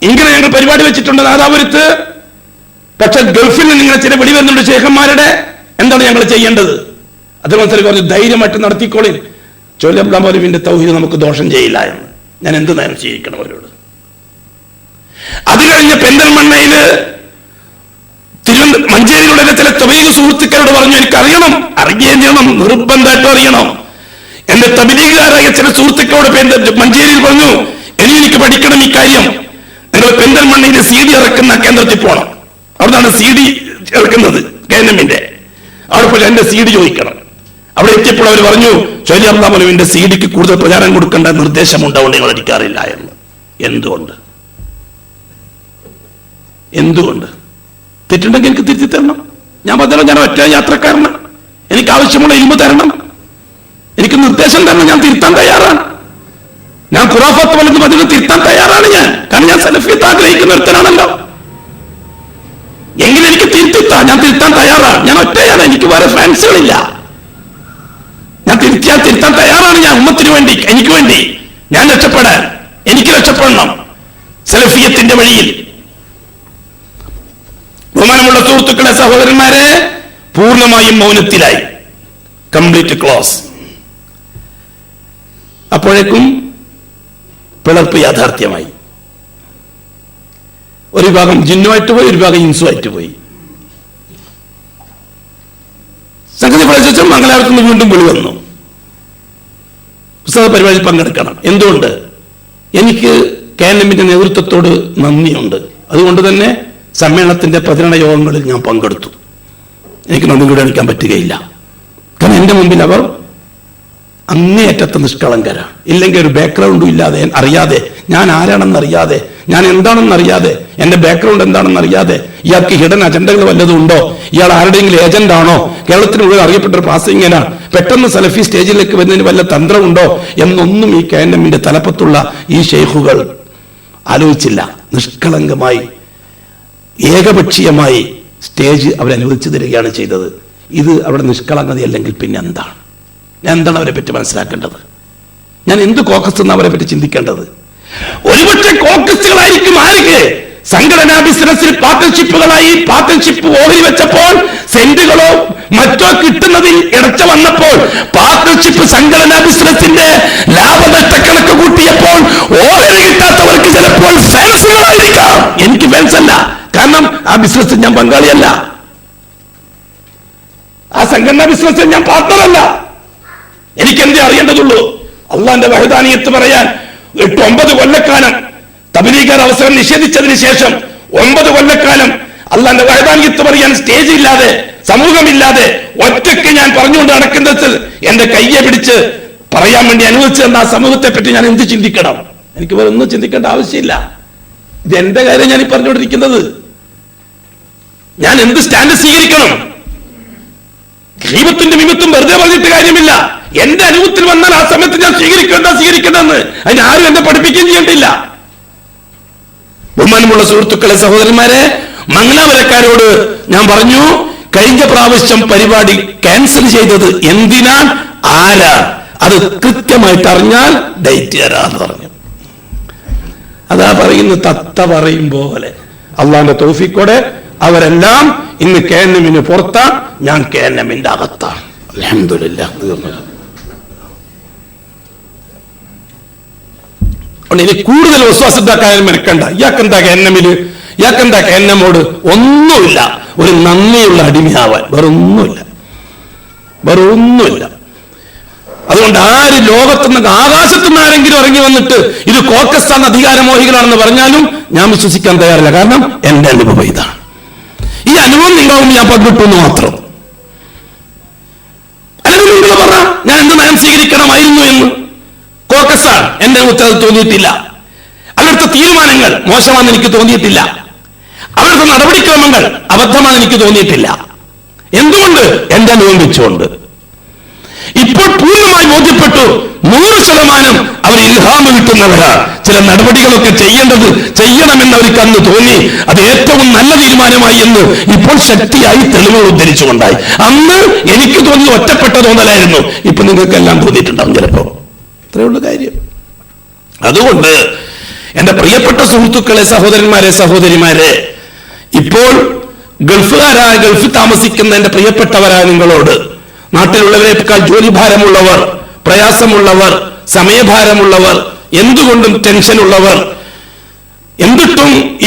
ഇങ്ങനെ ഞങ്ങൾ പരിപാടി വെച്ചിട്ടുണ്ട് നാദാപുരത്ത്, പക്ഷെ ഗൾഫിൽ നിന്ന് ഇങ്ങനെ ചില വിളി വരുന്നുണ്ട് ശേഖന്മാരുടെ, എന്താണ് ഞങ്ങൾ ചെയ്യേണ്ടത്? അബ്ദുറഹ്മാൻ സലഫി പറഞ്ഞു, ധൈര്യമായിട്ട് നടത്തിക്കോളി, ചൊല്ലം പോലുവിന്റെ തൗഹീദ് നമുക്ക് ദോഷം ചെയ്യില്ല എന്ന്. ഞാൻ എന്ത് നേരം ചെയ്യിക്കണം അവരോട്? അത് കഴിഞ്ഞ് പെരിന്തൽമണ്ണയില് മഞ്ചേരിയിലുള്ള ചില തബ്ലീഗ് സുഹൃത്തുക്കളോട് പറഞ്ഞു, എനിക്കറിയണം, അറിയുകയും ചെയ്യണം, നിർബന്ധമായിട്ടും അറിയണം. എന്റെ തബ്ലീഗുകാരായ ചില സുഹൃത്തുക്കളോട് മഞ്ചേരിയിൽ പറഞ്ഞു, എനിക്ക് പഠിക്കണം ഈ കാര്യം, നിങ്ങൾ പെരിന്തൽമണ്ണയിൽ CD ഇറക്കുന്ന കേന്ദ്രത്തിൽ പോകണം, അവിടുന്നാണ് CD ഇറക്കുന്നത് KNM-ന്റെ, അവിടെ പോയി എന്റെ CD ചോദിക്കണം. അവിടെ എത്തിയപ്പോൾ അവർ പറഞ്ഞു, ചൊല്ലി അള്ളാഹുവിന്റെ CD-ക്ക് കൂടുതൽ പ്രചാരം കൊടുക്കേണ്ട നിർദ്ദേശമുണ്ടാവും, നിങ്ങൾ അടിക്കാറില്ല എന്ന്. എന്തുകൊണ്ട്? തെറ്റുണ്ടെങ്കിൽ എനിക്ക് തിരുത്തി തരണം. ഞാൻ പറഞ്ഞല്ലോ, ഞാൻ ഒറ്റ യാത്രക്കാരനാണ്, എനിക്ക് ആവശ്യമുള്ള ഇൽമു തരണം, എനിക്ക് നിർദ്ദേശം തരണം, ഞാൻ തിരുത്താൻ തയ്യാറാണ്. ഞാൻ ഖുറാഫത്ത് വല്ലതും അതിന് തിരുത്താൻ തയ്യാറാണ് ഞാൻ, കാരണം ഞാൻ സലഫിയത്ത് ആഗ്രഹിക്കുന്ന ഒരുത്തനാണല്ലോ. എങ്കിലും എനിക്ക് തിരുത്താം, ഞാൻ തിരുത്താൻ തയ്യാറാണ്. ഞാൻ ഒറ്റയാണ്, എനിക്ക് വേറെ ഫാൻസുകളില്ല. ഞാൻ തിരുത്താൻ തയ്യാറാണ്. ഞാൻ ഉമ്മത്തിന് വേണ്ടി, എനിക്ക് വേണ്ടി, ഞാൻ രക്ഷപ്പെടാൻ, എനിക്ക് രക്ഷപ്പെടണം സലഫിയത്തിന്റെ വഴിയിൽ. ബഹുമാനമുള്ള സുഹൃത്തുക്കളെ, സഹോദരന്മാരെ, പൂർണ്ണമായും മൗനത്തിലായി, കംപ്ലീറ്റ് ക്ലോസ്. അപ്പോഴേക്കും പിളർപ്പ് യാഥാർത്ഥ്യമായി. ഒരു വിഭാഗം ജിന്നുമായിട്ട് പോയി, ഒരു വിഭാഗം ഇൻസുമായിട്ട് പോയി. സംഗതി പ്രദേശം മംഗലാപുരത്ത് നിന്ന് വീണ്ടും വിളി വന്നു, പുസ്തക പരിപാടിയിൽ പങ്കെടുക്കണം. എന്തുകൊണ്ട്? എനിക്ക് KNM-ന്റെ നേതൃത്വത്തോട് നന്ദിയുണ്ട്, അതുകൊണ്ട് തന്നെ സമ്മേളനത്തിന്റെ പ്രചരണ യോഗങ്ങളിൽ ഞാൻ പങ്കെടുത്തു. എനിക്ക് നന്ദി കൂടെ കാണിക്കാൻ പറ്റുകയില്ല, കാരണം എന്റെ മുമ്പിൽ അവർ അങ്ങേയറ്റത്തെ നിഷ്കളങ്കരാണ്. ഇല്ലെങ്കിൽ ഒരു ബാക്ക്ഗ്രൗണ്ടും ഇല്ലാതെ, അറിയാതെ, ഞാൻ ആരാണെന്നറിയാതെ, ഞാൻ എന്താണെന്നറിയാതെ, എന്റെ ബാക്ക്ഗ്രൗണ്ട് എന്താണെന്നറിയാതെ, ഇയാൾക്ക് ഹിഡൻ അജണ്ടകൾ വല്ലതും ഉണ്ടോ, ഇയാൾ ആരുടെയെങ്കിലും ഏജന്റ് ആണോ, കേരളത്തിന് മുഴുവൻ അറിയപ്പെട്ട ഒരു പ്രാസംഗികനാണ്, പെട്ടെന്ന് സലഫി സ്റ്റേജിലേക്ക് വരുന്നതിന് വല്ല തന്ത്രമുണ്ടോ എന്നൊന്നും ഈ KNM-ന്റെ തലപ്പത്തുള്ള ഈ ഷെയ്ഖുകൾ ആലോചിച്ചില്ല. നിഷ്കളങ്കമായി, ഏകപക്ഷീയമായി സ്റ്റേജ് അവരനുവദിച്ചു തരികയാണ് ചെയ്തത്. ഇത് അവിടെ നിഷ്കളങ്കതയല്ലെങ്കിൽ പിന്നെ എന്താണ്? ഞാൻ എന്താണ് അവരെ പറ്റി മനസ്സിലാക്കേണ്ടത്? ഞാൻ എന്ത് കോക്കസ് എന്ന് അവരെ പറ്റി ചിന്തിക്കേണ്ടത്? ഒരുപക്ഷെ കോക്കസുകളായിരിക്കും ആർക്ക് സംഘടനാ ബിസിനസ്സിൽ പാർട്ട്ണർഷിപ്പുകളായി പാർട്ട്ണർഷിപ്പ് ഓഹരി വെച്ചപ്പോൾ സെന്റുകളോ മറ്റോ കിട്ടുന്നതിൽ ഇടച്ച വന്നപ്പോൾ പാർട്ട്ണർഷിപ്പ് സംഘടനാ ബിസിനസിന്റെ ലാഭനഷ്ട കണക്ക് കൂട്ടിയപ്പോൾ ഓഹരി കിട്ടാത്തവർക്ക് ചിലപ്പോൾ ഫാൻസുകളായിരിക്കാം. എനിക്ക് ഫാൻസ് അല്ല, കാരണം ആ ബിസിനസ്സിൽ ഞാൻ പങ്കാളിയല്ല, ആ സംഘടനാ ബിസിനസ്സിൽ ഞാൻ പാർട്ണറല്ല. എനിക്കെന്തേ അറിയേണ്ടതുള്ളൂ? അള്ളാന്റെ വഹദാനിയത്ത് പറയാൻ 8-9 കൊല്ലക്കാലം തബ്ലീഗുകാർ അവസരം നിഷേധിച്ചതിന് ശേഷം 9 കൊല്ലക്കാലം അള്ളാന്റെ വഹദാനിയത്ത് പറയാൻ സ്റ്റേജ് ഇല്ലാതെ, സമൂഹമില്ലാതെ, ഒറ്റയ്ക്ക് ഞാൻ പറഞ്ഞുകൊണ്ട് നടക്കുന്നത് എന്റെ കയ്യെ പിടിച്ച് പറയാൻ വേണ്ടി അനുവദിച്ചെന്ന ആ സമൂഹത്തെ പറ്റി ഞാൻ എന്ത് ചിന്തിക്കണം? എനിക്ക് വേറെ ഒന്നും ചിന്തിക്കേണ്ട ആവശ്യമില്ല. ഇത് എന്റെ കാര്യം ഞാൻ ഈ പറഞ്ഞുകൊണ്ടിരിക്കുന്നത്. ഞാൻ എന്ത് സ്റ്റാൻഡ് സ്വീകരിക്കണം? ഗീബത്തിന്റെ നിമിത്തം വെറുതെ പറഞ്ഞിട്ട് കാര്യമില്ല. എന്റെ അനുഭവത്തിൽ വന്നാൽ ആ സമയത്ത് ഞാൻ സ്വീകരിക്കേണ്ടെന്ന് അതിന് ആരും എന്നെ പഠിപ്പിക്കുകയും ചെയ്യേണ്ടില്ല. ബഹുമാനമുള്ള സുഹൃത്തുക്കളെ, സഹോദരന്മാരെ, മംഗലാപുരക്കാരോട് ഞാൻ പറഞ്ഞു, കഴിഞ്ഞ പ്രാവശ്യം പരിപാടി ക്യാൻസൽ ചെയ്തത് എന്തിനാ, ആരാ, അത് കൃത്യമായിട്ട് അറിഞ്ഞാൽ ഡേറ്റ് തരാന്ന് പറഞ്ഞു. അതാ പറയുന്നത്, തത്ത പറയും പോലെ അള്ളാന്റെ തൗഫീഖോടെ അവരെല്ലാം ഇന്ന് KNM-ന് പുറത്താണ്, ഞാൻ KNM-ന്റെ അകത്താണ്. അൽഹംദുലില്ലാഹ്. തീർന്നു. ഇനി കൂടുതൽ വിശ്വാസത്താക്കാനും മെനക്കണ്ട. ഇയാൾക്കെന്താ KNM-ല്, ഇയാൾക്കെന്താ KNM-ഓട് ഒന്നുമില്ല, ഒരു നന്ദിയുള്ള അടിമയാവാൻ വേറെ ഒന്നുമില്ല. അതുകൊണ്ട് ആര് ലോകത്തുനിന്ന് ആകാശത്തുനിന്ന് ആരെങ്കിലും ഇറങ്ങി വന്നിട്ട് ഇത് കോക്കസ്ഥാൻ അധികാരമോഹികളാണെന്ന് പറഞ്ഞാലും ഞാൻ വിശ്വസിക്കാൻ തയ്യാറില്ല. കാരണം എന്റെ അനുഭവം ഇതാണ്. ഈ അനുഭവം നിങ്ങളും ഞാൻ പങ്കിട്ടു എന്ന് മാത്രം. അല്ലെങ്കിൽ നിങ്ങൾ പറ ഞാൻ എന്ത് നയം സ്വീകരിക്കണമായിരുന്നു എന്ന്. കോക്കസ്ഥാൻ എന്റെ ഉത്തരവ് തോന്നിയിട്ടില്ല. അവിടുത്തെ തീരുമാനങ്ങൾ മോശമാണെന്ന് എനിക്ക് തോന്നിയിട്ടില്ല. അവിടുത്തെ നടപടിക്രമങ്ങൾ അബദ്ധമാണെന്ന് എനിക്ക് തോന്നിയിട്ടില്ല. എന്തുകൊണ്ട്? എന്റെ അനുഭവം വെച്ചുകൊണ്ട്. ഇപ്പോൾ പൂർണ്ണമായി ബോധ്യപ്പെട്ടു 100% അവർ ഇൽഹാമ് കിട്ടുന്നവരാണ്. ചില നടപടികളൊക്കെ ചെയ്യണമെന്ന് അവർക്ക് അന്ന് തോന്നി. അത് ഏറ്റവും നല്ല തീരുമാനമായി എന്ന് ഇപ്പോൾ ശക്തിയായി തെളിവുകൾ ഉദ്ധരിച്ചുകൊണ്ടായി. അന്ന് എനിക്ക് തോന്നി ഒറ്റപ്പെട്ട തോന്നലായിരുന്നു. ഇപ്പൊ നിങ്ങൾക്കെല്ലാം തോന്നിയിട്ടുണ്ടാവും ചിലപ്പോ. അത്രയുള്ള കാര്യം. അതുകൊണ്ട് എന്റെ പ്രിയപ്പെട്ട സുഹൃത്തുക്കളെ, സഹോദരന്മാരെ, സഹോദരിമാരെ, ഇപ്പോൾ ഗൾഫിൽ താമസിക്കുന്ന എന്റെ പ്രിയപ്പെട്ടവരായ നിങ്ങളോട്, നാട്ടിലുള്ളവരെക്കാൾ ജോലിഭാരമുള്ളവർ, പ്രയാസമുള്ളവർ, സമയഭാരമുള്ളവർ, എന്തുകൊണ്ടും ടെൻഷനുള്ളവർ, എന്നിട്ടും